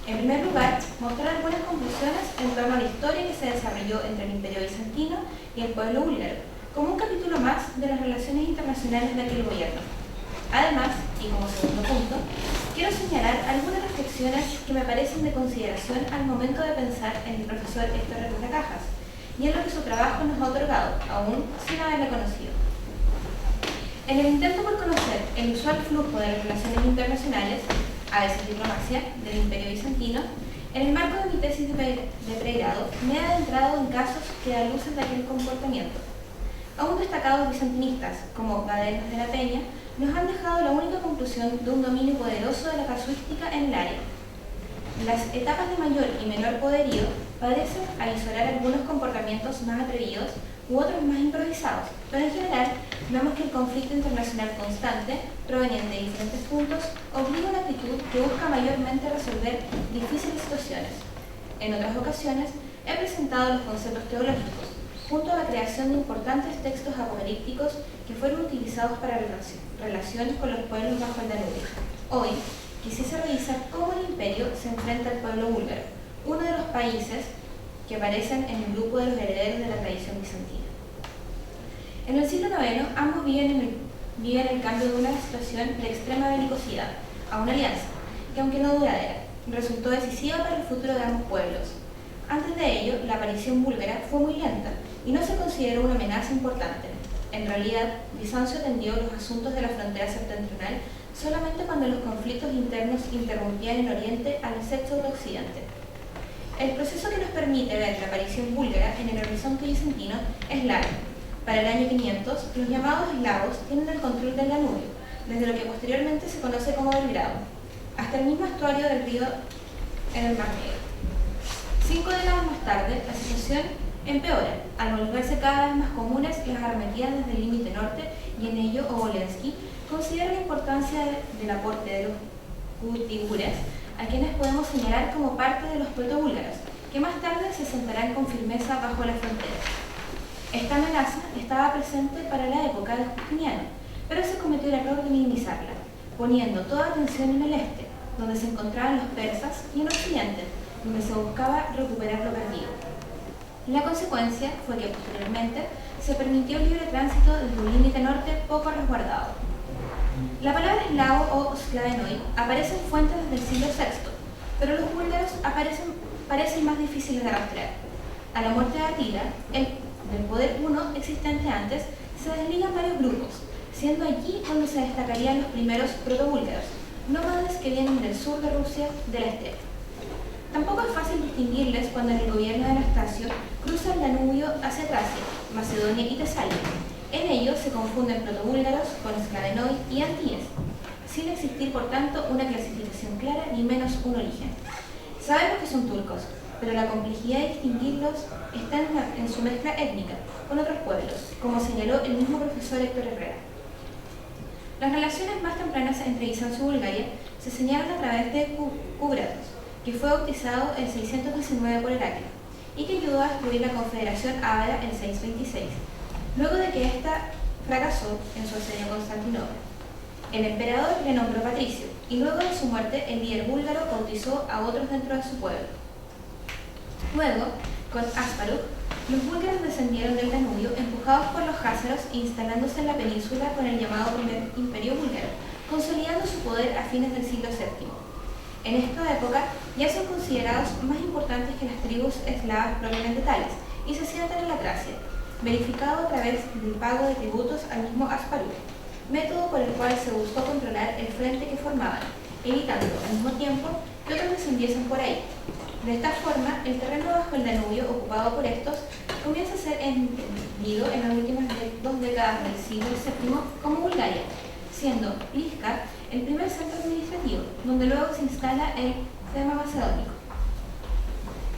En primer lugar, mostrar algunas conclusiones en torno a la historia que se desarrolló entre el imperio bizantino y el pueblo búlgaro, como un capítulo más de las relaciones internacionales de aquel gobierno. Además, y como segundo punto, quiero señalar algunas reflexiones que me parecen de consideración al momento de pensar en el profesor Héctor Herrera Cajas y en lo que su trabajo nos ha otorgado, aún sin haberle conocido. En el intento por conocer el usual flujo de las relaciones internacionales, a veces diplomacia, del imperio bizantino, en el marco de mi tesis de pregrado me he adentrado en casos que dan luces de aquel comportamiento. Aún destacados bizantinistas, como Gadenas de la Peña, nos han dejado la única conclusión de un dominio poderoso de la casuística en el área. Las etapas de mayor y menor poderío parecen avisorar algunos comportamientos más atrevidos u otros más improvisados, pero en general vemos que el conflicto internacional constante, proveniente de diferentes puntos, obliga a una actitud que busca mayormente resolver difíciles situaciones. En otras ocasiones, he presentado los conceptos teológicos, junto a la creación de importantes textos apocalípticos que fueron utilizados para relaciones con los pueblos bajo el Danubio. Hoy, quisiese revisar cómo el imperio se enfrenta al pueblo búlgaro, uno de los países que aparecen en el grupo de los herederos de la tradición bizantina. En el siglo IX, ambos viven el cambio de una situación de extrema belicosidad a una alianza, que aunque no duradera, resultó decisiva para el futuro de ambos pueblos. Antes de ello, la aparición búlgara fue muy lenta y no se consideró una amenaza importante. En realidad, Bizancio atendió los asuntos de la frontera septentrional solamente cuando los conflictos internos interrumpían en Oriente al acecho del Occidente. El proceso que nos permite ver la aparición búlgara en el horizonte bizantino es largo. Para el año 500, los llamados eslavos tienen el control del Danubio, desde lo que posteriormente se conoce como Belgrado, hasta el mismo estuario del río en el Mar Negro. 5 décadas más tarde, la situación empeora, al volverse cada vez más comunes las arremetías desde el límite norte, y en ello Obolensky considera la importancia del aporte de los Utigures, a quienes podemos señalar como parte de los proto-búlgaros, que más tarde se sentarán con firmeza bajo la frontera. Esta amenaza estaba presente para la época de Justiniano, pero se cometió el error de minimizarla, poniendo toda atención en el este, donde se encontraban los persas, y en Occidente, donde se buscaba recuperar lo perdido. La consecuencia fue que posteriormente se permitió el libre tránsito desde un límite norte poco resguardado. La palabra eslavo o slavenoi aparece en fuentes desde el siglo VI, pero los búlgaros parecen más difíciles de rastrear. A la muerte de Atila, del poder huno existente antes, se desligan varios grupos, siendo allí donde se destacarían los primeros protobúlgaros, nómades que vienen del sur de Rusia, de la estepa. Tampoco es fácil distinguirles cuando en el gobierno de Anastasio cruza el Danubio hacia Tracia, Macedonia y Tesalia. En ello se confunden protobúlgaros con esclavenoi y antíes, sin existir por tanto una clasificación clara ni menos un origen. Sabemos que son turcos, pero la complejidad de distinguirlos está en su mezcla étnica con otros pueblos, como señaló el mismo profesor Héctor Herrera. Las relaciones más tempranas entre Bizancio y Bulgaria se señalan a través de Kubratos, que fue bautizado en 619 por Heraclio y que ayudó a destruir la Confederación Ávara en 626, luego de que ésta fracasó en su asedio a Constantinopla. El emperador le nombró patricio y luego de su muerte el líder búlgaro bautizó a otros dentro de su pueblo. Luego, con Asparuh, los búlgaros descendieron del Danubio empujados por los jázaros e instalándose en la península con el llamado Primer Imperio Búlgaro, consolidando su poder a fines del siglo VII. En esta época ya son considerados más importantes que las tribus eslavas propiamente tales y se sientan en la Tracia, verificado a través del pago de tributos al mismo Asparuh, método por el cual se buscó controlar el frente que formaban, evitando al mismo tiempo que otros descendiesen por ahí. De esta forma, el terreno bajo el Danubio ocupado por estos comienza a ser entendido en las últimas 2 décadas del siglo VII como Bulgaria, siendo Plishka el primer centro administrativo, donde luego se instala el tema macedónico.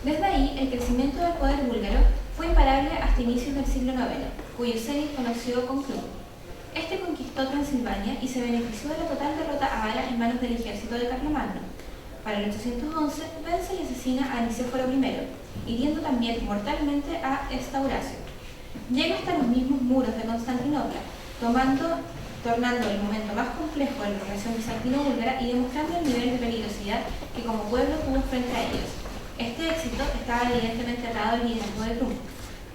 Desde ahí, el crecimiento del poder búlgaro fue imparable hasta inicios del siglo IX, cuyo cenit conoció con Clun. Este conquistó Transilvania y se benefició de la total derrota ávara en manos del ejército de Carlomagno. Para el 811, vence y asesina a Nicéforo I, hiriendo también mortalmente a Estauracio. Llega hasta los mismos muros de Constantinopla, tornando el momento más complejo de la relación bizantino-búlgara y demostrando el nivel de peligrosidad que como pueblo tuvo frente a ellos. Este éxito estaba evidentemente atado al liderazgo de Clun,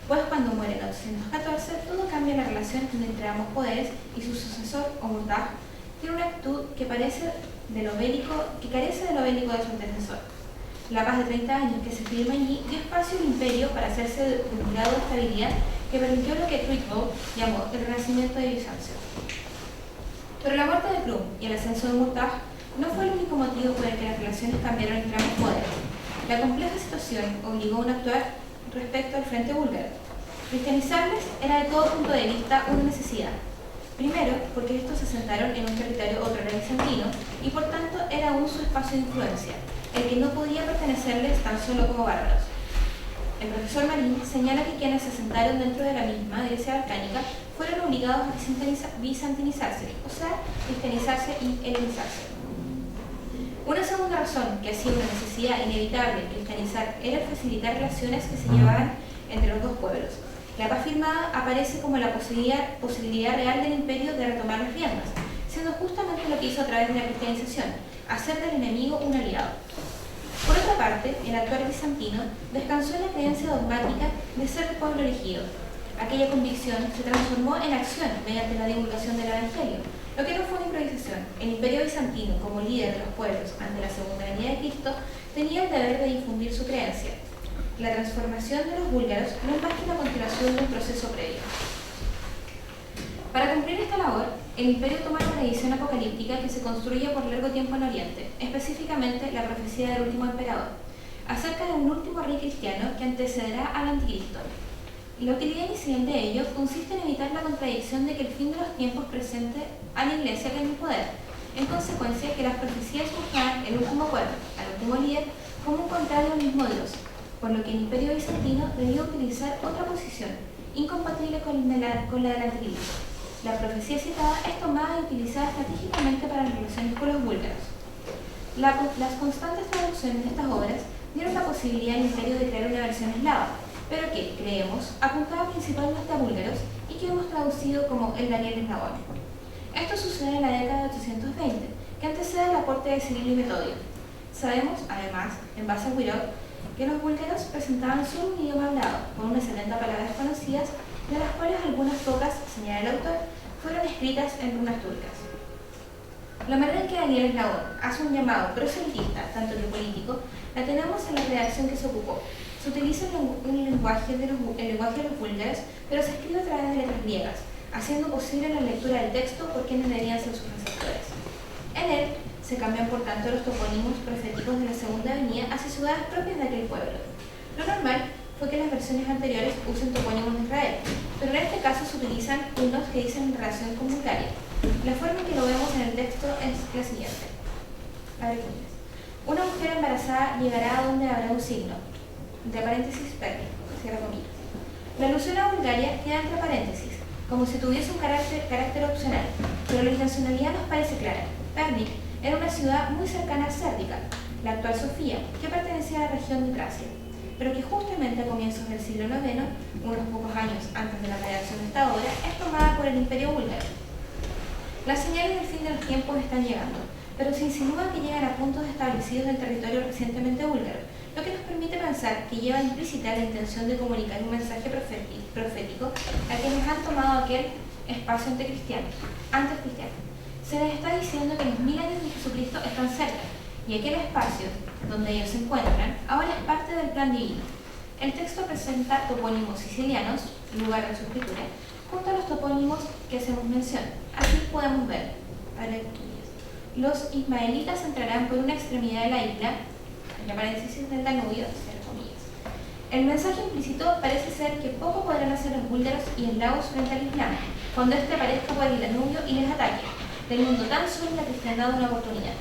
pues cuando muere en 814 todo cambia la relación entre ambos poderes y su sucesor, Omurtaj, tiene una actitud que carece de lo bélico de su antecesor. La paz de 30 años que se firma allí dio espacio al imperio para hacerse de un grado de estabilidad que permitió lo que Truyskov llamó el renacimiento de Bizancio. Pero la muerte de Clun y el ascenso de Omurtaj no fue el único motivo por el que las relaciones cambiaron entre ambos poderes. La compleja situación obligó a un actuar respecto al frente búlgaro. Cristianizarles era de todo punto de vista una necesidad. Primero, porque estos se asentaron en un territorio otrora bizantino y por tanto era aún su espacio de influencia, el que no podía pertenecerles tan solo como bárbaros. El profesor Marín señala que quienes se asentaron dentro de la misma Grecia balcánica fueron obligados a bizantinizarse, o sea, cristianizarse y helenizarse. Una segunda razón, que ha sido una necesidad inevitable de cristianizar, era el facilitar relaciones que se llevaban entre los dos pueblos. La paz firmada aparece como la posibilidad real del imperio de retomar las riendas, siendo justamente lo que hizo a través de la cristianización, hacer del enemigo un aliado. Por otra parte, el actual bizantino descansó en la creencia dogmática de ser el pueblo elegido. Aquella convicción se transformó en acción mediante la divulgación del Evangelio, lo que no fue una improvisación. El imperio bizantino, como líder de los pueblos ante la segunda venida de Cristo, tenía el deber de difundir su creencia. La transformación de los búlgaros no es más que la continuación de un proceso previo. Para cumplir esta labor, el imperio toma la tradición apocalíptica que se construye por largo tiempo en Oriente, específicamente la profecía del último emperador, acerca de un último rey cristiano que antecederá al anticristo. La utilidad inicial de ello consiste en evitar la contradicción de que el fin de los tiempos presente a la Iglesia en el poder. En consecuencia, que las profecías buscaban el último cuerpo, al último líder, como un contrario al mismo Dios, por lo que el imperio bizantino debió utilizar otra posición, incompatible con la del anticristo. La profecía citada es tomada y utilizada estratégicamente para las relaciones con los búlgaros. Las constantes traducciones de estas obras dieron la posibilidad al imperio de crear una versión eslava, pero que, creemos, apuntaba principalmente a búlgaros y que hemos traducido como el Daniel eslavo. Esto sucede en la década de 820, que antecede el aporte de Cirilo y Metodio. Sabemos, además, en base a Wirov, que los búlgaros presentaban solo un idioma hablado, con unas 70 palabras conocidas, de las cuales algunas pocas, señala el autor, fueron escritas en runas turcas. La manera en que Daniel eslavo hace un llamado proselitista, tanto que político, la tenemos en la redacción que se ocupó. Se utiliza el lenguaje de los búlgaros, pero se escribe a través de letras griegas, haciendo posible la lectura del texto por quienes deberían ser sus receptores. En él se cambian por tanto los topónimos proféticos de la segunda venida hacia ciudades propias de aquel pueblo. Lo normal fue que las versiones anteriores usen topónimos de Israel, pero en este caso se utilizan unos que dicen en relación con Bulgaria. La forma en que lo vemos en el texto es la siguiente. Una mujer embarazada llegará a donde habrá un signo, entre paréntesis, cierra comillas. La alusión a Bulgaria queda entre paréntesis, como si tuviese un carácter opcional, pero la intencionalidad nos parece clara. Pernik era una ciudad muy cercana a Sérdica, la actual Sofía, que pertenecía a la región de Tracia, pero que justamente a comienzos del siglo IX, unos pocos años antes de la redacción de esta obra, es tomada por el imperio búlgaro. Las señales del fin de los tiempos están llegando, pero se insinúa que llegan a puntos establecidos del territorio recientemente búlgaro, lo que nos permite pensar que lleva implícita la intención de comunicar un mensaje profético a quienes han tomado aquel espacio antes cristiano. Se les está diciendo que los 1000 años de Jesucristo están cerca, y aquel espacio donde ellos se encuentran ahora es parte del plan divino. El texto presenta topónimos sicilianos, lugar de su escritura, junto a los topónimos que hacemos mención. Así podemos ver, los ismaelitas entrarán por una extremidad de la isla, entre paréntesis del Danubio, cierra comillas. El mensaje implícito parece ser que poco podrán hacer los búlgaros y eslavos frente al Islam, cuando éste aparezca por el Danubio y les ataque, teniendo tan solo la cristiandad una oportunidad.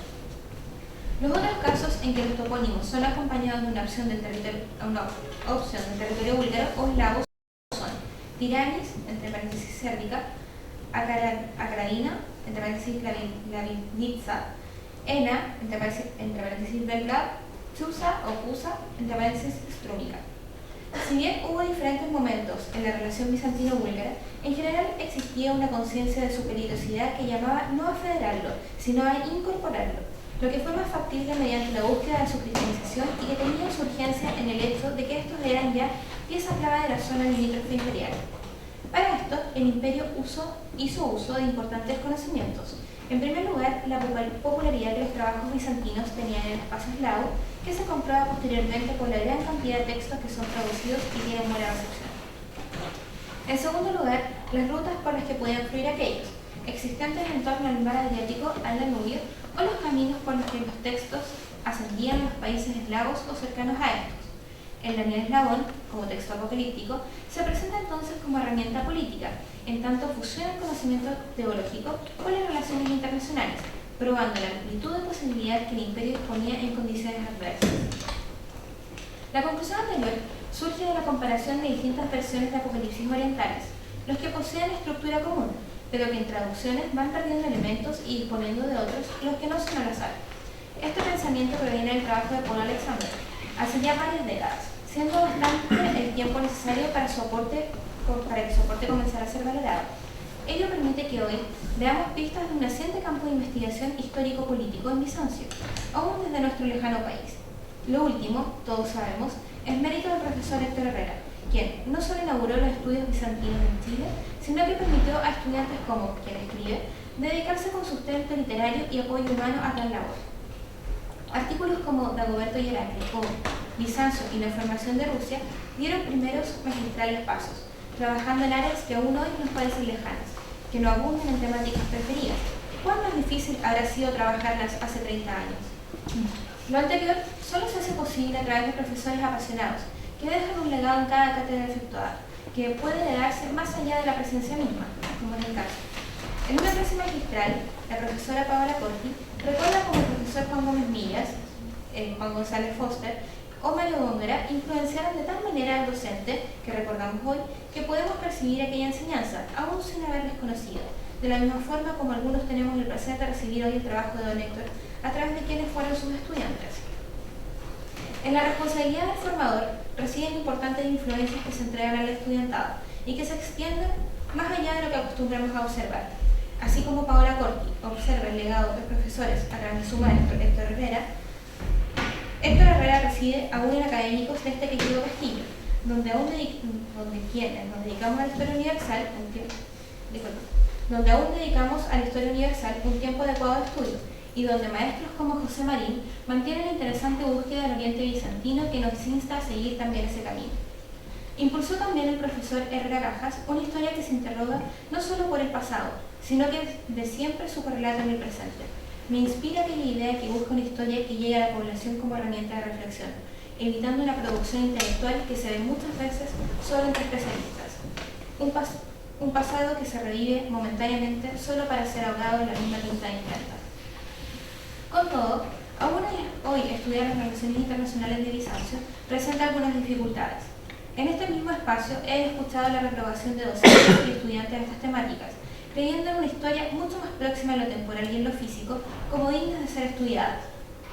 Los otros casos en que los topónimos son acompañados de una opción del territorio búlgaro o eslavo son Tiranis, entre paréntesis sérdica, Akradina, entre paréntesis Lavinitsa, Ena, entre paréntesis Belgrad, Chusa o Kusa, entre paréntesis Strúmica. Si bien hubo diferentes momentos en la relación bizantino-búlgara, en general existía una conciencia de su peligrosidad que llamaba no a federarlo, sino a incorporarlo, lo que fue más factible mediante la búsqueda de su cristianización y que tenía su urgencia en el hecho de que estos eran ya pieza clave de la zona limítrofe imperial. Para esto, el imperio hizo uso de importantes conocimientos. En primer lugar, la popularidad que los trabajos bizantinos tenían en el espacio eslavo, que se comprueba posteriormente por la gran cantidad de textos que son traducidos y tienen buena recepción. En segundo lugar, las rutas por las que podían fluir aquellos, existentes en torno al mar Adriático, al Danubio, o los caminos por los que los textos ascendían a los países eslavos o cercanos a estos. El Daniel Eslavón, como texto apocalíptico, se presenta entonces como herramienta política, en tanto fusiona el conocimiento teológico con las relaciones internacionales, probando la amplitud de posibilidad que el imperio disponía en condiciones adversas. La conclusión anterior surge de la comparación de distintas versiones de Apocalipsis orientales, los que poseen estructura común, pero que en traducciones van perdiendo elementos y disponiendo de otros los que no son al azar. Este pensamiento proviene del trabajo de Paul Alexander hace ya varias décadas, siendo bastante el tiempo necesario para que su aporte comenzara a ser valorado. Ello permite que hoy veamos pistas de un naciente campo de investigación histórico-político en Bizancio, aún desde nuestro lejano país. Lo último, todos sabemos, es mérito del profesor Héctor Herrera, quien no solo inauguró los estudios bizantinos en Chile, sino que permitió a estudiantes como quien escribe dedicarse con sustento literario y apoyo humano a tal labor. Artículos como Dagoberto y Heracles o Bizancio y la formación de Rusia dieron primeros magistrales pasos, trabajando en áreas que aún hoy nos parecen lejanas, que no abundan en temáticas preferidas. ¿Cuán más difícil habrá sido trabajarlas hace 30 años? Lo anterior solo se hace posible a través de profesores apasionados, que dejan un legado en cada cátedra efectuada, que puede heredarse más allá de la presencia misma, como en el caso. En una clase magistral, la profesora Paola Corti recuerda cómo el profesor Juan Gómez Millas, Juan González Foster o Mario Góngora influenciaron de tal manera al docente, que recordamos hoy, que podemos percibir aquella enseñanza, aún sin haberles conocido, de la misma forma como algunos tenemos el placer de recibir hoy el trabajo de don Héctor a través de quienes fueron sus estudiantes. En la responsabilidad del formador residen importantes influencias que se entregan al estudiantado y que se extienden más allá de lo que acostumbramos a observar. Así como Paola Corti observa el legado de profesores a través de su maestro Héctor Herrera, Héctor Herrera reside aún en académicos de este querido castillo, donde quienes nos dedicamos a la historia universal, donde aún dedicamos a la historia universal un tiempo adecuado de estudio, y donde maestros como José Marín mantienen la interesante búsqueda del Oriente bizantino que nos insta a seguir también ese camino. Impulsó también el profesor Herrera Cajas una historia que se interroga no solo por el pasado, sino que de siempre su correlato en el presente. Me inspira aquella idea que busca una historia que llegue a la población como herramienta de reflexión, evitando una producción intelectual que se ve muchas veces solo entre especialistas. Un pasado que se revive momentáneamente solo para ser ahogado en la misma tinta de imprenta. Con todo, aún hoy estudiar las relaciones internacionales de Bizancio presenta algunas dificultades. En este mismo espacio he escuchado la reprobación de docentes y estudiantes de estas temáticas, creyendo en una historia mucho más próxima en lo temporal y en lo físico como dignas de ser estudiadas.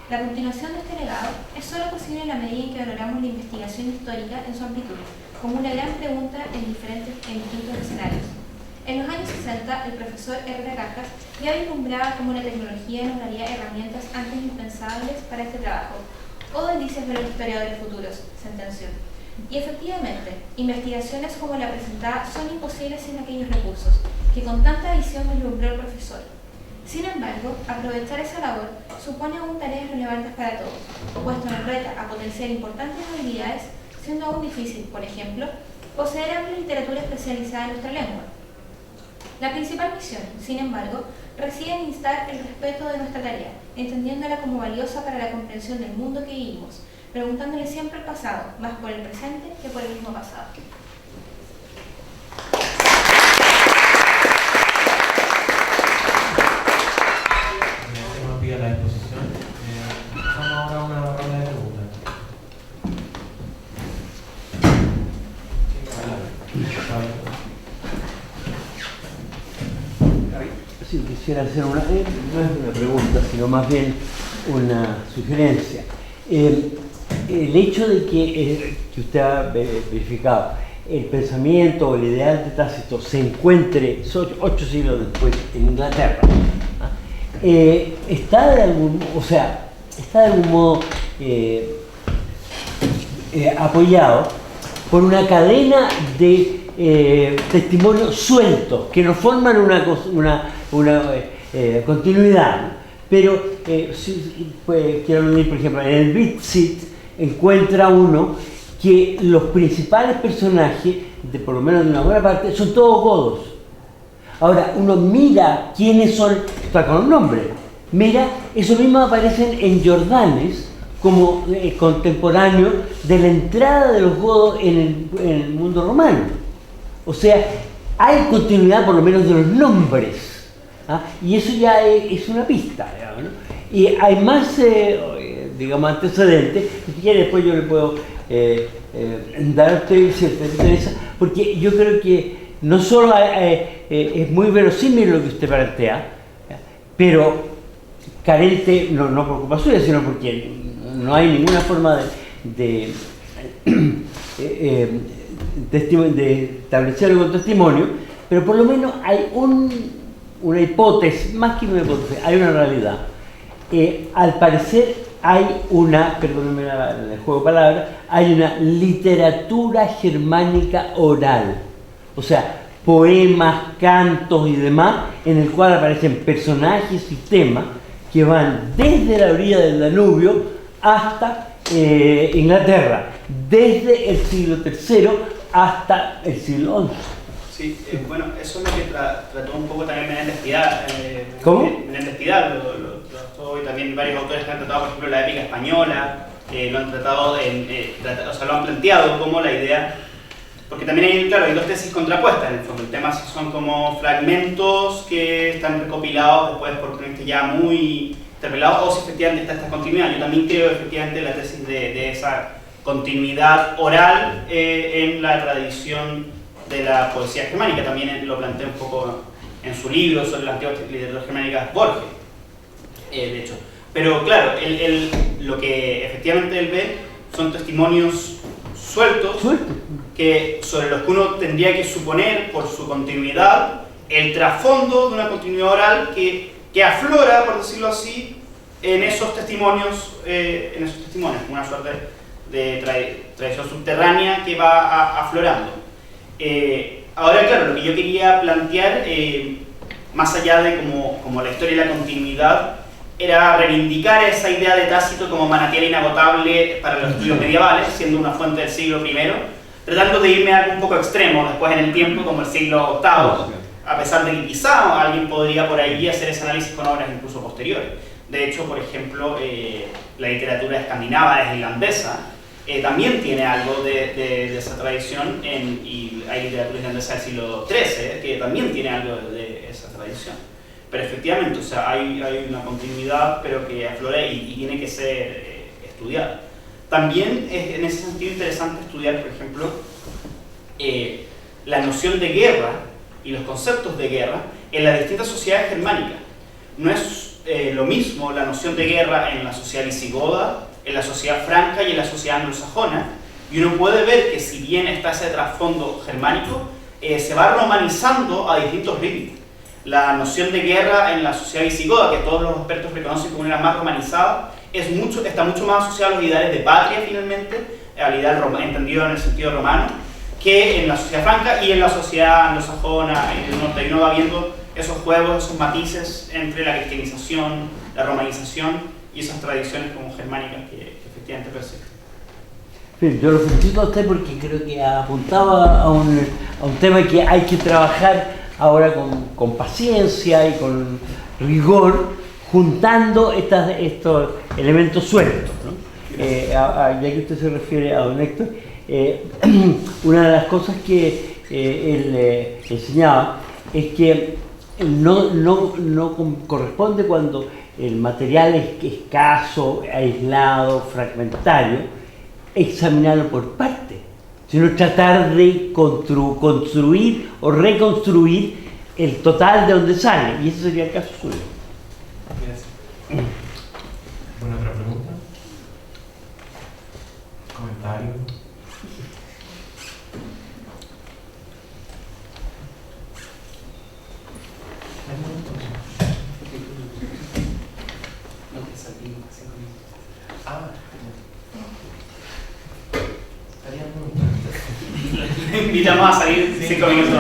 La continuación de este legado es solo posible en la medida en que valoramos la investigación histórica en su amplitud, como una gran pregunta en distintos escenarios. En los años 60, el profesor Herrera Cajas ya vislumbraba cómo la tecnología nos daría herramientas antes impensables para este trabajo, o delicias de los historiadores futuros, sentenció. Y efectivamente, investigaciones como la presentada son imposibles sin aquellos recursos, que con tanta visión vislumbró el profesor. Sin embargo, aprovechar esa labor supone aún tareas relevantes para todos, puesto nos reta a potenciar importantes habilidades, siendo aún difícil, por ejemplo, poseer amplia literatura especializada en nuestra lengua. La principal misión, sin embargo, reside en instar el respeto de nuestra tarea, entendiéndola como valiosa para la comprensión del mundo que vivimos, preguntándole siempre al pasado, más por el presente que por el mismo pasado. Nos pide la exposición. Pasamos ahora a una ronda de preguntas. Sí, quisiera hacer no es una pregunta, sino más bien una sugerencia. El hecho de que usted ha verificado el pensamiento o el ideal de Tácito se encuentre 8 siglos después en Inglaterra, está de algún modo apoyado por una cadena de testimonios sueltos que no forman una continuidad, ¿no? Pero quiero aludir, por ejemplo, en el Bitsit encuentra uno que los principales personajes, por lo menos de una buena parte, son todos godos. Ahora, uno mira quiénes son, está con los nombres, mira, esos mismos aparecen en Jordanes como contemporáneos de la entrada de los godos en el mundo romano. O sea, hay continuidad por lo menos de los nombres, ¿ah? Y eso ya es una pista, digamos, ¿no? Y hay más, digamos, antecedentes, si quiere después yo le puedo dar a usted si te interesa, porque yo creo que no solo es muy verosímil lo que usted plantea, pero carente, no por culpa suya, sino porque no hay ninguna forma de establecer algún testimonio, pero por lo menos hay una hipótesis, más que una hipótesis, hay una realidad. Al parecer hay perdónenme el juego de palabras, hay una literatura germánica oral, o sea, poemas, cantos y demás, en el cual aparecen personajes y temas que van desde la orilla del Danubio hasta Inglaterra, desde el siglo III hasta el siglo XI. Sí, bueno, eso es lo que trató un poco también en la identidad. ¿Cómo? En la identidad lo trató, y también varios autores que han tratado, por ejemplo, la épica española, lo han tratado, o sea, lo han planteado como la idea, porque también hay dos tesis contrapuestas en el fondo. El tema son como fragmentos que están recopilados después por ponentes ya muy interpelados, o si efectivamente está esta continuidad. Yo también creo efectivamente la tesis de esa continuidad oral en la tradición de la poesía germánica. También lo plantea un poco en su libro sobre las antiguas literaturas germánicas, Borges, de hecho. Pero claro, lo que efectivamente él ve son testimonios sueltos, sobre los que uno tendría que suponer por su continuidad el trasfondo de una continuidad oral que aflora, por decirlo así, en esos testimonios, una suerte de tradición subterránea que va aflorando. Ahora, claro, lo que yo quería plantear, más allá de como la historia y la continuidad, era reivindicar esa idea de Tácito como manantial inagotable para los estudios medievales, siendo una fuente del siglo I, tratando de irme a algo un poco extremo después en el tiempo, como el siglo VIII, a pesar de que quizá alguien podría por ahí hacer ese análisis con obras incluso posteriores. De hecho, por ejemplo, la literatura escandinava, islandesa, también tiene algo de esa tradición, y hay literatura islandesa del siglo XIII que también tiene algo de esa tradición. Pero efectivamente, o sea, hay una continuidad, pero que aflora y tiene que ser estudiada. También es en ese sentido interesante estudiar, por ejemplo, la noción de guerra y los conceptos de guerra en las distintas sociedades germánicas. No es lo mismo la noción de guerra en la sociedad visigoda, en la sociedad franca y en la sociedad anglosajona, y uno puede ver que si bien está ese trasfondo germánico, se va romanizando a distintos ritmos. La noción de guerra en la sociedad visigoda, que todos los expertos reconocen como una más romanizada, está mucho más asociada a los ideales de patria, finalmente, al ideal entendido en el sentido romano, que en la sociedad franca y en la sociedad anglosajona y del norte. Y uno va viendo esos juegos, esos matices entre la cristianización, la romanización y esas tradiciones como germánicas que efectivamente persisten. Sí, yo lo felicito a usted porque creo que ha apuntado a un tema que hay que trabajar ahora con paciencia y con rigor, juntando estos elementos sueltos, ¿no? Ya que usted se refiere a don Héctor, una de las cosas que él enseñaba es que no corresponde, cuando el material es escaso, aislado, fragmentario, examinarlo por partes, sino tratar de construir o reconstruir el total de donde sale, y ese sería el caso suyo. Gracias. ¿Alguna otra pregunta? ¿Comentario? Invitamos a salir 5 minutos.